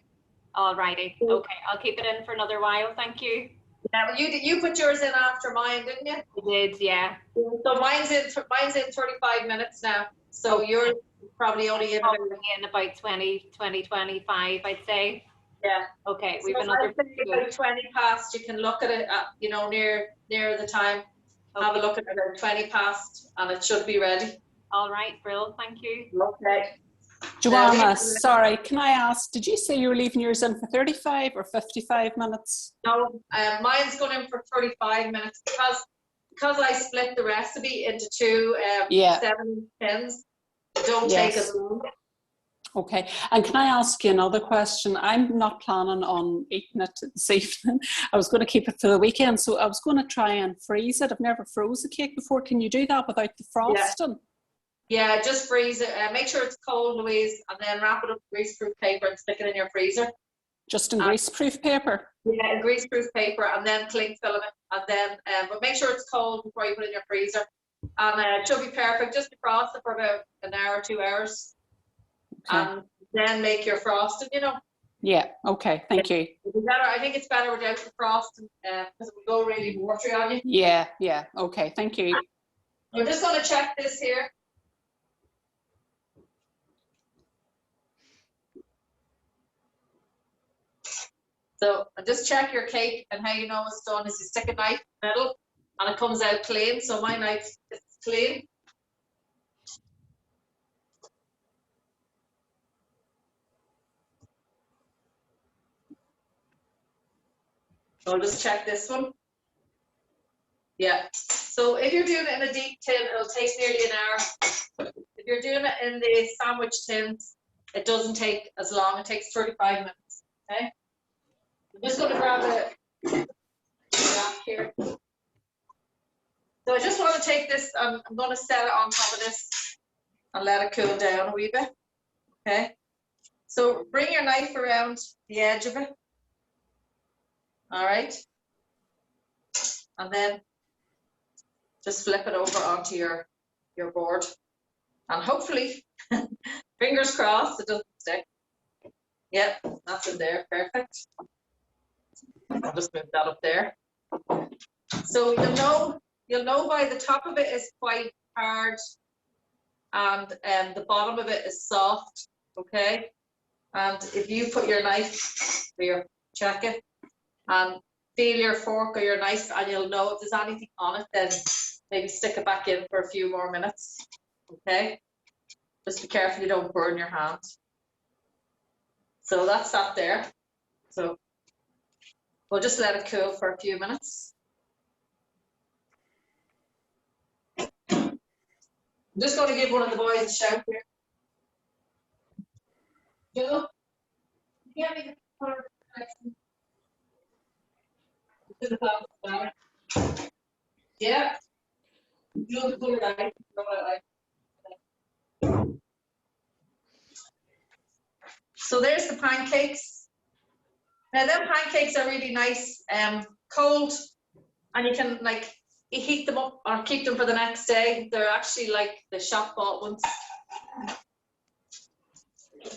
Alrighty. Okay, I'll keep it in for another while. Thank you. Yeah, well, you put yours in after mine, didn't you? I did, yeah. So mine's in 35 minutes now. So yours probably only in about 20, 25, I'd say. Yeah. Okay, So we've another. about 20 past. You can look at it at, you know, near the time. Okay. Have a look at it at 20 past, and it should be ready. All right, Brill. Thank you. Okay. Joanna, sorry, can I ask, did you say you were leaving yours in for 35 or 55 minutes? No, mine's going in for 35 minutes because I split the recipe into 2 7 tins. Don't take as long. Okay, and can I ask you another question? I'm not planning on eating it this evening. I was going to keep it for the weekend, so I was going to try and freeze it. I've never froze a cake before. Can you do that without the frosting? Yeah, just freeze it. Make sure it's cold, Louise, and then wrap it up in greaseproof paper and stick it in your freezer. Just in greaseproof paper? Yeah, in greaseproof paper, and then cling film it, and then but make sure it's cold before you put it in your freezer. And it should be perfect. Just defrost it for about an hour, 2 hours, and then make your frosting. You know. Yeah. Okay. Thank you. I think it's better without the frosting because it will go really watery on you. Yeah. Yeah. Okay. Thank you. We're just going to check this here. So just check your cake, and how you know it's done is you stick a knife in the middle and it comes out clean. So my knife is clean. So I'll just check this one. Yeah. So if you're doing it in a deep tin, it'll take nearly an hour. If you're doing it in the sandwich tins, it doesn't take as long. It takes 35 minutes. Okay. I'm just going to grab a wrap here. So I just want to take this, I'm going to set it on top of this and let it cool down a wee bit. Okay. So bring your knife around the edge of it. All right. And then just flip it over onto your board. And hopefully, fingers crossed, it doesn't stick. Yep, that's in there. Perfect. I'll just move that up there. So you'll know by the top of it is quite hard, and the bottom of it is soft. Okay, and if you put your knife here, check it, and feel your fork or your knife, and you'll know if there's anything on it. Then maybe stick it back in for a few more minutes. Okay, just be careful you don't burn your hand. So that's that there. So we'll just let it cool for a few minutes. I'm just going to give one of the boys a shout here. Joe, can you get me the color connection? Yeah. Joe, the color light. So there's the pancakes. Now them pancakes are really nice, cold, and you can like heat them up or keep them for the next day. They're actually like the shop bought ones.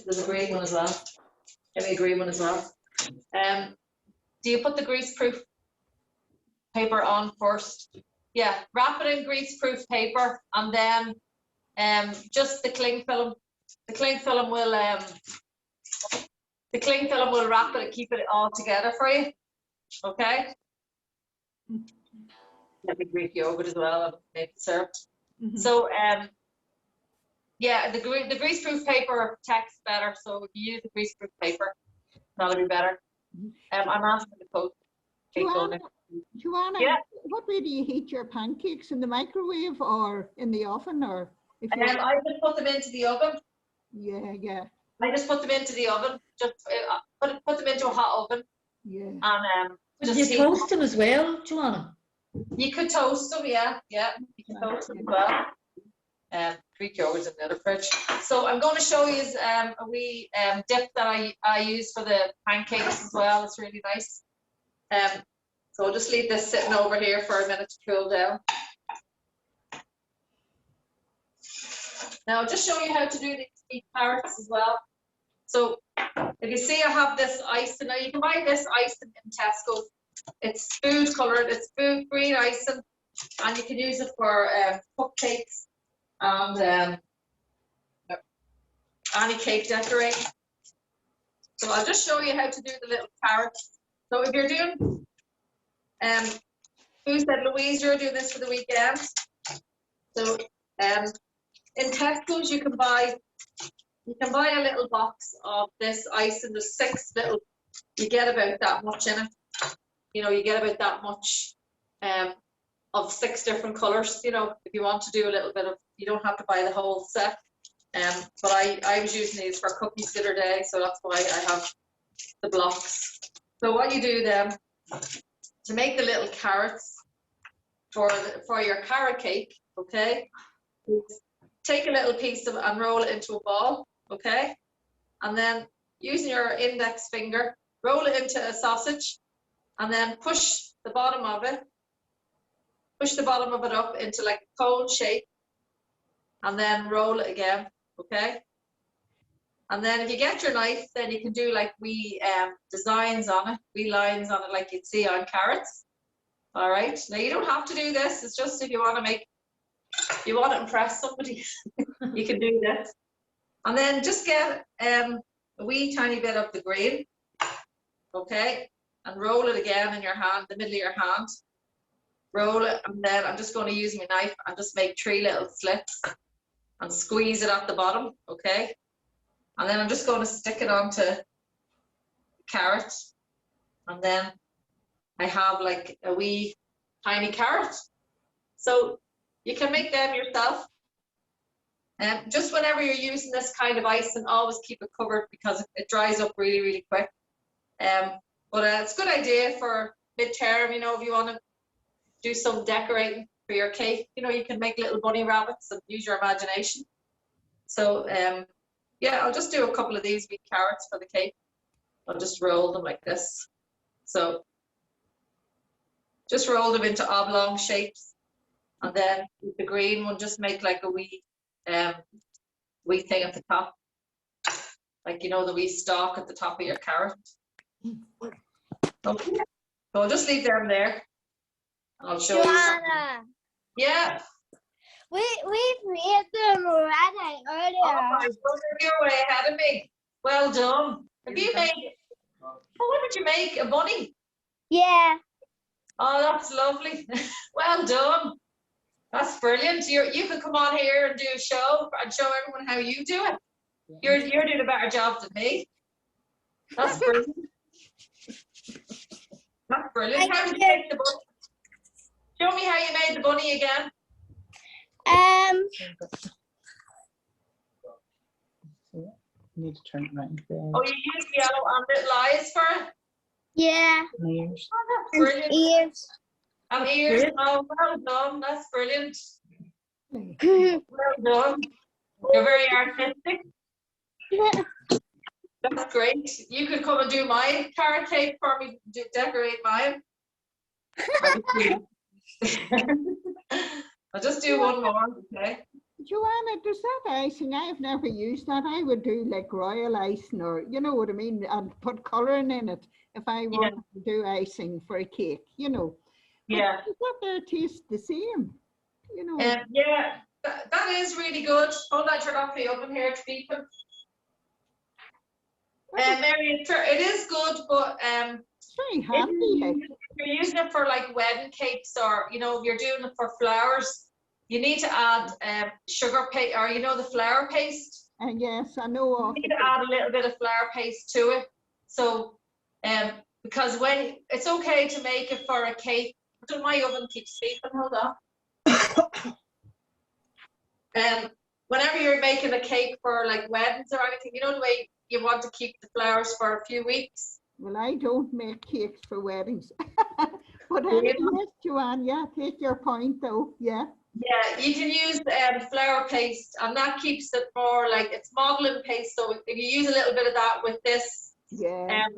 There's a green one as well. Give me a green one as well. Do you put the greaseproof paper on first? Yeah, wrap it in greaseproof paper, and then just the cling film. The cling film will wrap it and keep it all together for you. Okay. Let me Greek yogurt as well and make it served. So yeah, the greaseproof paper protects better, so if you use the greaseproof paper, that'll be better. I'm asking the coach. Joanna, Yeah. what way do you heat your pancakes? In the microwave or in the oven, or if you? I just put them into the oven. Yeah. I just put them into the oven. Just put them into a hot oven, Yeah. and Did just you heat toast them as well, Joanna? You could toast them, yeah, you can toast them as well. Greek yogurt's in the other fridge. So I'm going to show you a wee dip that I use for the pancakes as well. It's really nice. So I'll just leave this sitting over here for a minute to cool down. Now I'll just show you how to do these carrots as well. So if you see, I have this icing. Now you can buy this icing in Tesco. It's food coloured, it's food green icing, and you can use it for cupcakes and any cake decorating. So I'll just show you how to do the little carrots. So if you're doing, who said, Louise, you're doing this for the weekend? So in Tesco's you can buy a little box of this icing. There's 6 little, you get about that much in it. You know, you get about that much of 6 different colours. You know, if you want to do a little bit of, you don't have to buy the whole set. But I was using these for cookies the other day, so that's why I have the blocks. So what you do then, to make the little carrots for your carrot cake, okay, take a little piece of and roll it into a ball, okay, and then using your index finger, roll it into a sausage. And then push the bottom of it up into like a cone shape, and then roll it again, okay? And then if you get your knife, then you can do like wee designs on it, wee lines on it like you'd see on carrots. All right, now you don't have to do this, it's just if you want to impress somebody, you can do this. And then just get a wee tiny bit of the green, okay? And roll it again in your hand, the middle of your hand. Roll it, and then I'm just going to use my knife and just make 3 little slits and squeeze it at the bottom, okay? And then I'm just going to stick it onto the carrot, and then I have like a wee tiny carrot. So you can make them yourself. And just whenever you're using this kind of icing, always keep it covered because it dries up really, really quick. But it's a good idea for midterm, you know, if you want to do some decorating for your cake, you know, you can make little bunny rabbits and use your imagination. So, yeah, I'll just do a couple of these wee carrots for the cake. I'll just roll them like this. So, just roll them into oblong shapes. And then with the green one, just make like a wee thing at the top. Like, you know, the wee stalk at the top of your carrot. Okay. So I'll just leave them there. I'll show you. Joanna, Yeah. we've made them already earlier. Oh my goodness, you're way ahead of me. Well done. Have you made? Oh, what did you make? A bunny? Yeah. Oh, that's lovely. Well done. That's brilliant. You could come on here and do a show and show everyone how you do it. You're doing a better job than me. That's brilliant. That's brilliant. How did you make the bunny? Show me how you made the bunny again. Need to turn it around there. Oh, you used yellow and little eyes for it? Yeah. Ears. Oh, that's brilliant. Ears. And ears. Oh, well done. That's brilliant. Well done. You're very artistic. That's great. You could come and do my carrot cake for me, decorate mine. I'll just do one more, okay? Joanna, does that icing, I've never used that. I would do like royal icing, or you know what I mean, and put colouring in it if I wanted to do icing for a cake, you know. But Yeah. does that there taste the same? You know, Yeah, that is really good. Hold on, turn off the oven here to people. Mary, it is good, but it's very if handy. Like, you're using it for like wedding cakes, or you know, if you're doing it for flowers, you need to add sugar paste, or you know, the flour paste. and yes, I know. You Of need to add a little bit of flour paste to it. So, because when it's okay to make it for a cake, my oven keeps sleeping. Hold on. Whenever you're making a cake for like weddings or anything, you know the way you want to keep the flowers for a few weeks. Well, I don't make cakes for weddings. But Really? anyway, Joanne, yeah, take your point though. Yeah. Yeah, you can use flour paste, and that keeps it more like it's modeling paste. So if you use a little bit of that with this, Yeah.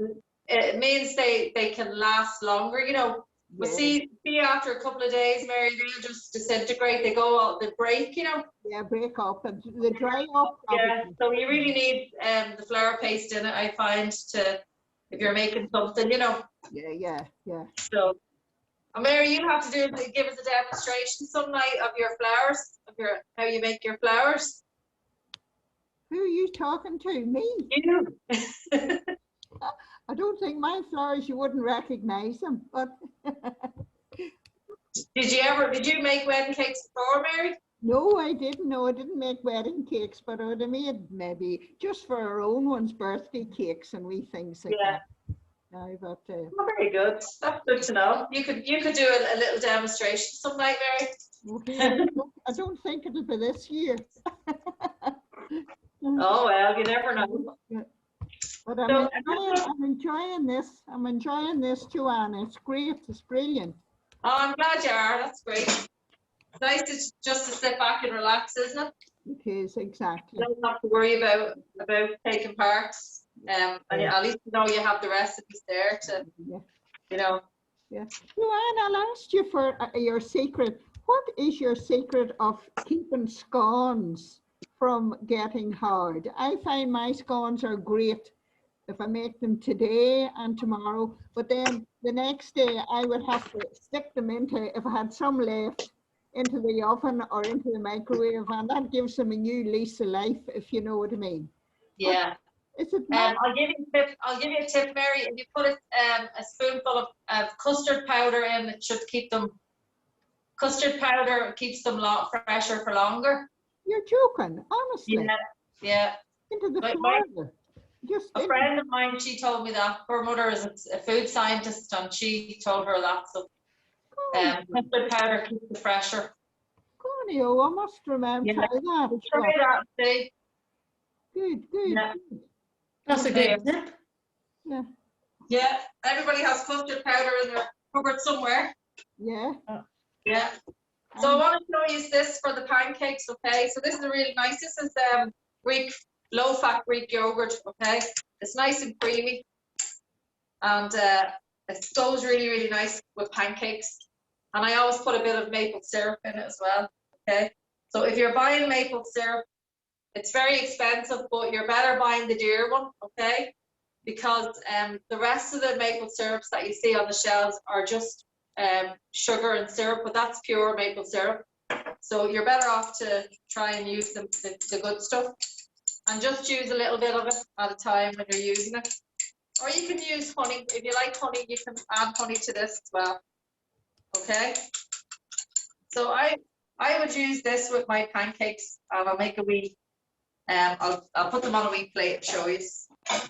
it means they can last longer. You know, but Yeah. see after a couple of days, Mary, they'll just disintegrate. They go all, they break. You know. Yeah, break up and they dry up. Yeah. Probably. So you really need the flour paste in it. I find if you're making something, you know. Yeah. So. Mary, you'll have to give us a demonstration some night of your flowers, how you make your flowers. Who are you talking to? Me? You. I don't think my flowers, you wouldn't recognize them, but Did you make wedding cakes before, Mary? no, I didn't. No, I didn't make wedding cakes, but I would have made maybe just for our own ones, birthday cakes and wee things like that. No, but Oh, very good. That's good to know. You could do a little demonstration some night, Mary. okay, I don't think it'll be this year. Oh well, you never know. But So, I'm enjoying this. I'm enjoying this, Joanna. It's great. It's brilliant. Oh, I'm glad you are. That's great. It's nice just to sit back and relax, isn't it? It is, exactly. You don't have to worry about taking part. And at least you know you have the recipes there to, you know. Yeah. Joanne, I'll ask you for your secret. What is your secret of keeping scones from getting hard? I find my scones are great if I make them today and tomorrow, but then the next day I would have to stick them into, if I had some left, into the oven or into the microwave, and that gives them a new lease of life, if you know what I mean. Yeah. Is it I'll give you a tip, Mary. If you put a spoonful of custard powder in, it should keep them. Custard powder keeps them fresher for longer. You're joking, honestly. Yeah. Into the Like flour. a friend of mine, she told me that her mother is a food scientist, and she told her that. So, custard powder keeps it fresher. Conio, I must remember Yeah. that. Try that, see? Good. Yeah. That's a good tip. Yeah, everybody has custard powder in their cupboard somewhere. Yeah. Yeah. So I want to show you this for the pancakes, okay? So this is really nice. This is Greek, low-fat Greek yogurt, okay? It's nice and creamy, and it goes really, really nice with pancakes. And I always put a bit of maple syrup in it as well, okay? So if you're buying maple syrup, it's very expensive, but you're better buying the dear one, okay? Because the rest of the maple syrups that you see on the shelves are just sugar and syrup, but that's pure maple syrup. So you're better off to try and use the good stuff, and just use a little bit of it at a time when you're using it. Or you can use honey. If you like honey, you can add honey to this as well. Okay. So I would use this with my pancakes, and I'll make a wee. I'll put them on a wee plate and show you. And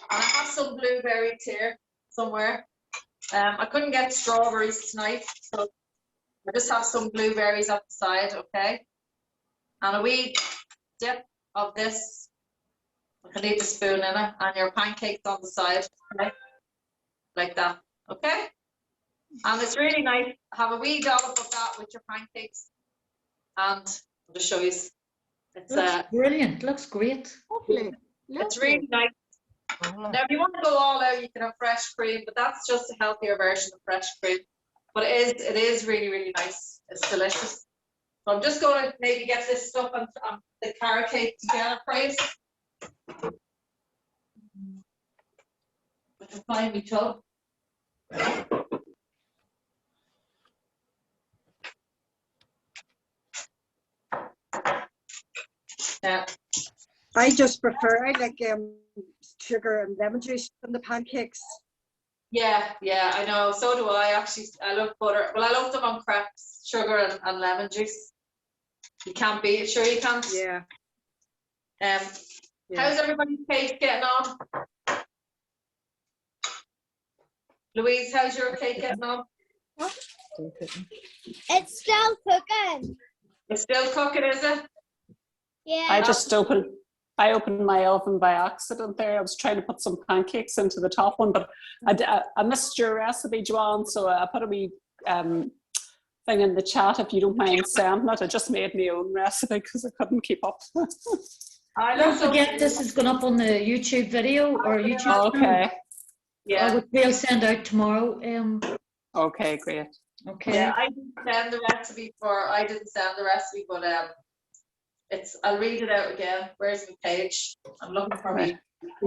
I have some blueberries here somewhere. I couldn't get strawberries tonight, so I just have some blueberries up the side, okay? And a wee dip of this. I can leave the spoon in it, and your pancakes on the side, okay? Like that, okay? And it's really nice. Have a wee dollop of that with your pancakes, and I'll just show you. It's Looks brilliant. Looks great. Lovely. It's really nice. Now, if you want to go all out, you can have fresh cream, but that's just a healthier version of fresh cream. But it is really, really nice. It's delicious. So I'm just going to maybe get this stuff on the carrot cake together, please. I can find me tub. Yeah. I just prefer, I like sugar and lemon juice on the pancakes. Yeah, I know. So do I. Actually, I love butter. Well, I love them on crepes, sugar and lemon juice. You can't beat it. Sure, you can't. Yeah. Yeah. How's everybody's cake getting on? Louise, how's your cake getting on? It's still cooking. It's still cooking, is it? Yeah. I opened my oven by accident there. I was trying to put some pancakes into the top one, but I missed your recipe, Joanne, so I put a wee thing in the chat if you don't mind sending it. I just made my own recipe because I couldn't keep up. Don't forget, this is going up on the YouTube video or YouTube channel. Okay. Yeah. Which we'll send out tomorrow. Okay, great. Okay. Yeah, I didn't send the recipe, but I'll read it out again. Where's my page? I'm looking for me.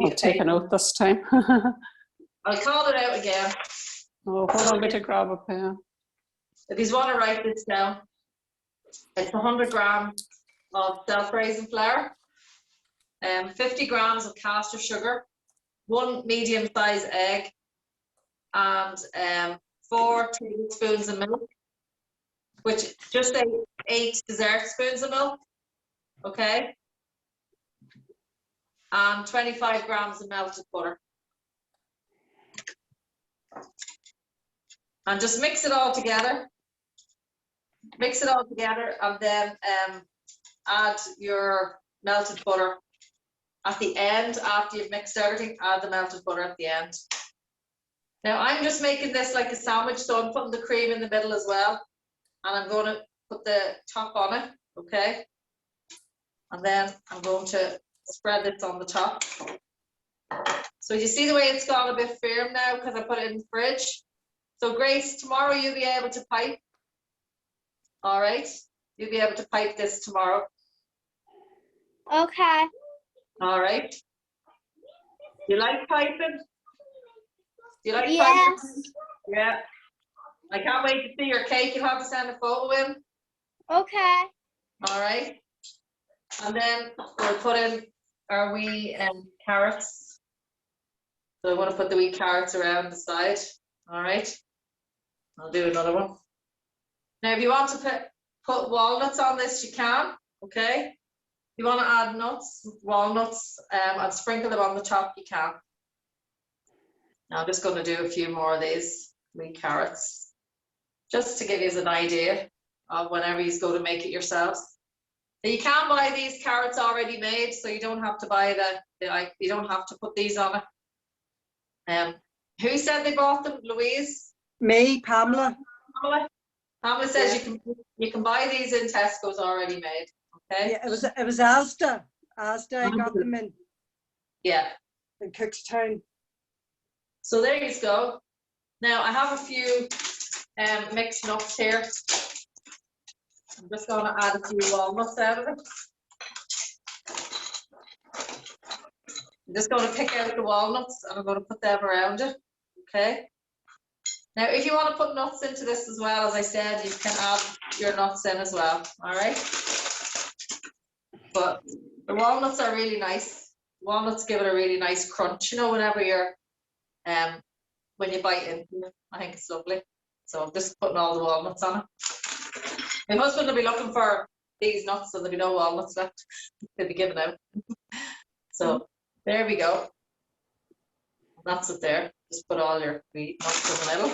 I'll take a note this time. I'll call it out again. Oh, hold on, to grab a pen. If you want to write this down, it's 100 grams of self-raising flour, 50 grams of caster sugar, 1 medium-sized egg, and 4 tablespoons of milk, which just say 8 dessert spoons of milk, okay? And 25 grams of melted butter. And just mix it all together. Mix it all together, and then add your melted butter at the end. After you've mixed everything, add the melted butter at the end. Now I'm just making this like a sandwich, so I'm putting the cream in the middle as well, and I'm going to put the top on it, okay? And then I'm going to spread this on the top. So you see the way it's gone a bit firm now because I put it in the fridge. So Grace, tomorrow you'll be able to pipe. All right, you'll be able to pipe this tomorrow. Okay. All right. You like piping? You like Yes. piping? Yeah. I can't wait to see your cake. You'll have to send a photo in. Okay. All right. And then we'll put in our wee carrots. So I want to put the wee carrots around the side. All right. I'll do another one. Now, if you want to put walnuts on this, you can, okay? If you want to add nuts, walnuts, and sprinkle them on the top, you can. Now, I'm just going to do a few more of these wee carrots, just to give you an idea of whenever you go to make it yourselves. Now, you can buy these carrots already made, so you don't have to buy you don't have to put these on it. Who said they bought them? Louise? Me, Pamela. Pamela says you can buy these in Tesco's already made. Okay. Yeah, it was Asda. Asda, I got them in Cookstown. So there you go. Now I have a few mixed nuts here. I'm just going to add a few walnuts out of it. I'm just going to pick out the walnuts and I'm going to put them around it. Okay. Now, if you want to put nuts into this as well, as I said, you can add your nuts in as well. All right. But the walnuts are really nice. Walnuts give it a really nice crunch. You know, whenever you're when you bite into it, I think it's lovely. So I'm just putting all the walnuts on it. My husband will be looking for these nuts, so there'll be no walnuts left. They'll be given out. So there we go. That's it there. Just put all your nuts in the middle.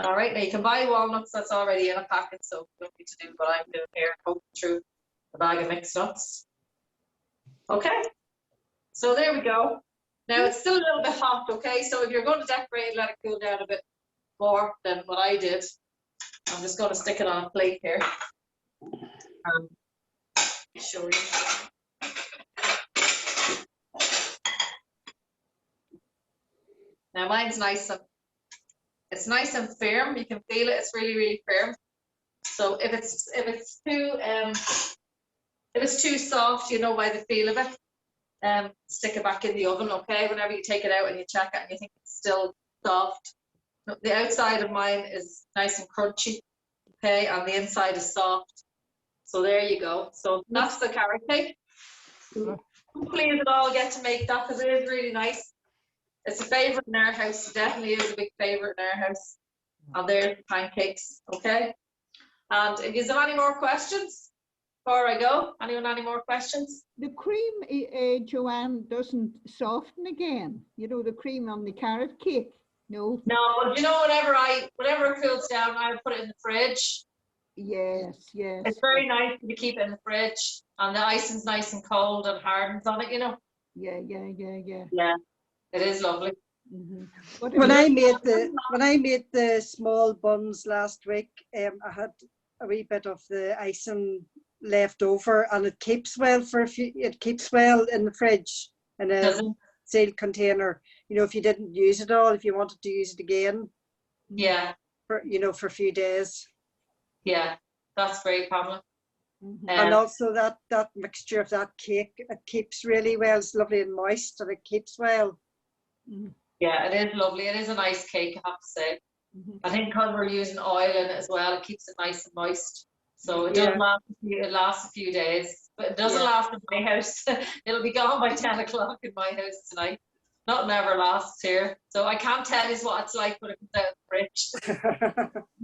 All right, now you can buy walnuts that's already in a packet, so you don't need to do what I'm doing here, poking through a bag of mixed nuts. Okay, so there we go. Now it's still a little bit hot, okay? So if you're going to decorate, let it cool down a bit more than what I did. I'm just going to stick it on a plate here. Show you. Now mine's nice and it's nice and firm. You can feel it. It's really, really firm. So if it's too soft, you know by the feel of it. Stick it back in the oven, okay? Whenever you take it out and you check it and you think it's still soft. The outside of mine is nice and crunchy, okay, and the inside is soft. So there you go. So that's the carrot cake. Hopefully you'll all get to make that because it is really nice. It's a favourite in our house. It definitely is a big favourite in our house. And there's the pancakes, okay? And if you have any more questions before I go, anyone any more questions? The cream, Joanne, doesn't soften again. You know, the cream on the carrot cake. No. No, you know, whenever it cools down, I put it in the fridge. Yes, yes. It's very nice to keep it in the fridge, and the icing's nice and cold and hardens on it, you know. Yeah. Yeah, it is lovely. Mm-hmm. When I made the small buns last week, I had a wee bit of the icing left over, and it keeps well for it keeps well in the fridge in a sealed container. You know, if you didn't use it all, if you wanted to use it again. Yeah. For a few days. Yeah, that's great, Pamela. And also that mixture of that cake, it keeps really well. It's lovely and moist, and it keeps well. Yeah, it is lovely. It is a nice cake, I have to say. I think because we're using oil in it as well, it keeps it nice and moist. So it does last. It lasts a few days, but it doesn't last in my house. It'll be gone by 10 o'clock in my house tonight. Nothing ever lasts here, so I can't tell you what it's like when it comes out of the fridge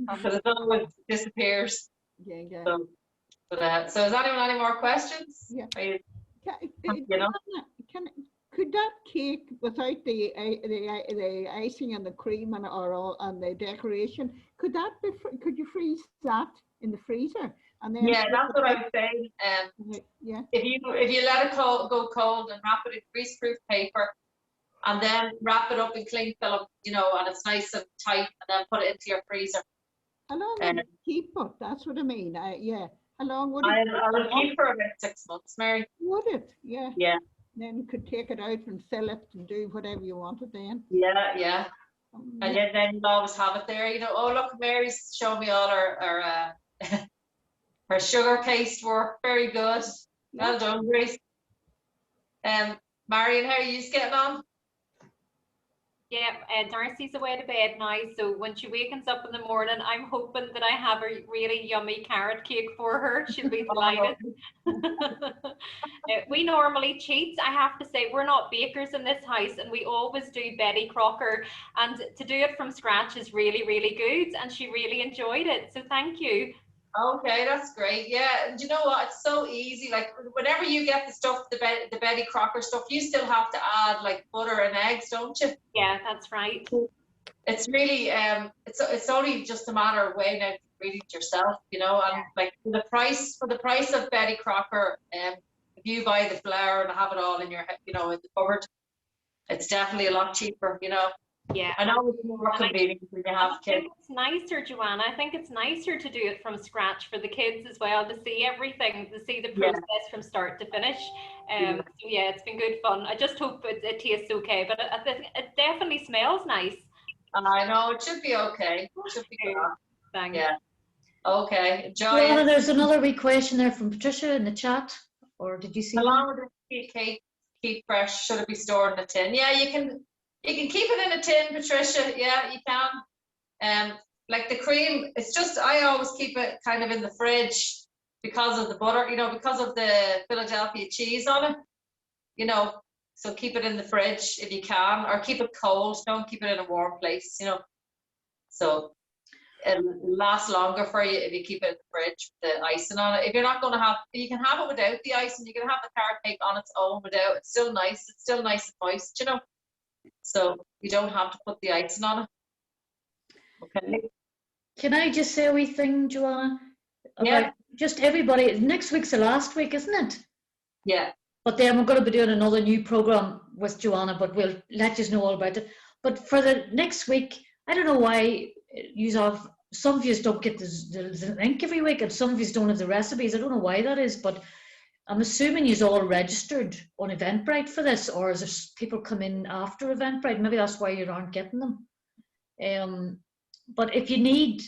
because it always disappears. Yeah. So is anyone any more questions? Yeah. Could that cake, without the icing and the cream and the decoration, could you freeze that in the freezer? And then yeah, that's what I was saying. Yeah. If you let it go cold and wrap it in greaseproof paper, and then wrap it up in cling film, you know, and it's nice and tight, and then put it into your freezer. How long would it keep it? That's what I mean. Yeah. How long would it? I would keep for about 6 months, Mary. Would it? Yeah. Yeah. Then you could take it out and sell it and do whatever you wanted then. Yeah. And then you'll always have it there. You know, oh look, Mary's showing me all her her sugar paste work. Very good. Well done, Grace. Marion, how are you getting on? Yeah, Darcy's away to bed now, so when she wakens up in the morning, I'm hoping that I have a really yummy carrot cake for her. She'll be delighted. We normally cheat. I have to say, we're not bakers in this house, and we always do Betty Crocker, and to do it from scratch is really, really good, and she really enjoyed it, so thank you. Okay, that's great. Yeah, and you know what? It's so easy. Like whenever you get the stuff, the Betty Crocker stuff, you still have to add like butter and eggs, don't you? Yeah, that's right. It's really it's only just a matter of weighing out the ingredients yourself, you know. And like for the price of Betty Crocker, if you buy the flour and have it all in your, you know, in the cupboard, it's definitely a lot cheaper, you know. Yeah, I know it's more convenient when you have kids. It's nicer, Joanna. I think it's nicer to do it from scratch for the kids as well, to see everything, to see the process from start to finish. So yeah, it's been good fun. I just hope it tastes okay, but I think it definitely smells nice. I know, it should be okay. It should be good. Thanks. Yeah. Okay, enjoy Well, it. there's another wee question there from Patricia in the chat, or did you see How that? long would the cake keep fresh? Should it be stored in a tin? Yeah, you can keep it in a tin, Patricia. Yeah, you can. Like the cream, it's just, I always keep it kind of in the fridge because of the butter, you know, because of the Philadelphia cheese on it, you know. So keep it in the fridge if you can, or keep it cold. Don't keep it in a warm place, you know. So it'll last longer for you if you keep it in the fridge with the icing on it. If you're not going to have, you can have it without the icing. You can have the carrot cake on its own without. It's still nice. It's still nice and moist, you know. So you don't have to put the icing on it. Okay. Can I just say a wee thing, Joanna? Yeah. Just everybody, next week's the last week, isn't it? Yeah. But then we're going to be doing another new program with Joanna, but we'll let you know all about it. But for the next week, I don't know why some of you don't get the link every week, and some of you don't have the recipes. I don't know why that is, but I'm assuming you're all registered on Eventbrite for this, or is there people come in after Eventbrite? Maybe that's why you aren't getting them. But if you need,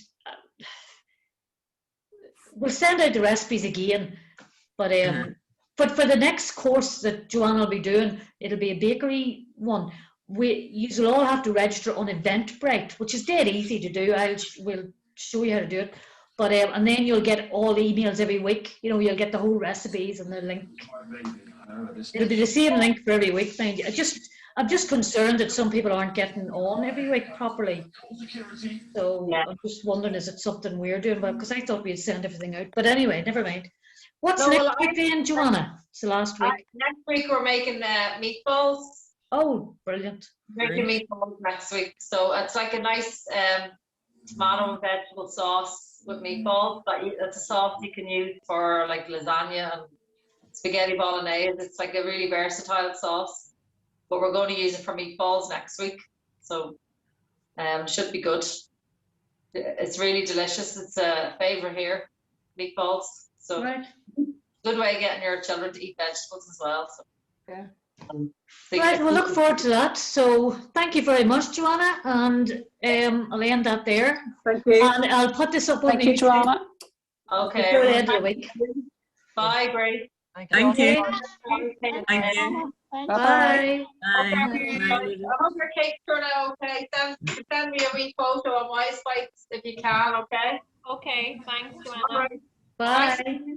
we'll send out the recipes again. But for the next course that Joanna will be doing, it'll be a bakery one. You'll all have to register on Eventbrite, which is dead easy to do. We'll show you how to do it. But and then you'll get all the emails every week. You know, you'll get the whole recipes and the link. It'll be the same link for every week. Mind you. I'm just concerned that some people aren't getting on every week properly. So I'm just wondering, is it something we're doing? Because I thought we'd send everything out. But anyway, never mind. What's next week then, Joanna? It's the last week. Next week we're making meatballs. Oh, brilliant. Making meatballs next week. So it's like a nice tomato and vegetable sauce with meatballs. But it's a sauce you can use for like lasagna and spaghetti bolognese. It's like a really versatile sauce. But we're going to use it for meatballs next week. So should be good. It's really delicious. It's a favourite here, meatballs. So Right. good way of getting your children to eat vegetables as well. So. Yeah. Right, we'll look forward to that. So thank you very much, Joanna, and I'll end that there. Thank you. And I'll put this up on Thank you, Joanna. Okay. before the end of the week. Bye, Grace. Thank you. Okay. Thank you. Thanks. Bye. I hope your cake turned out okay. Send me a wee photo on MySpace if you can, okay? Okay, thanks, Joanna. All right. Bye.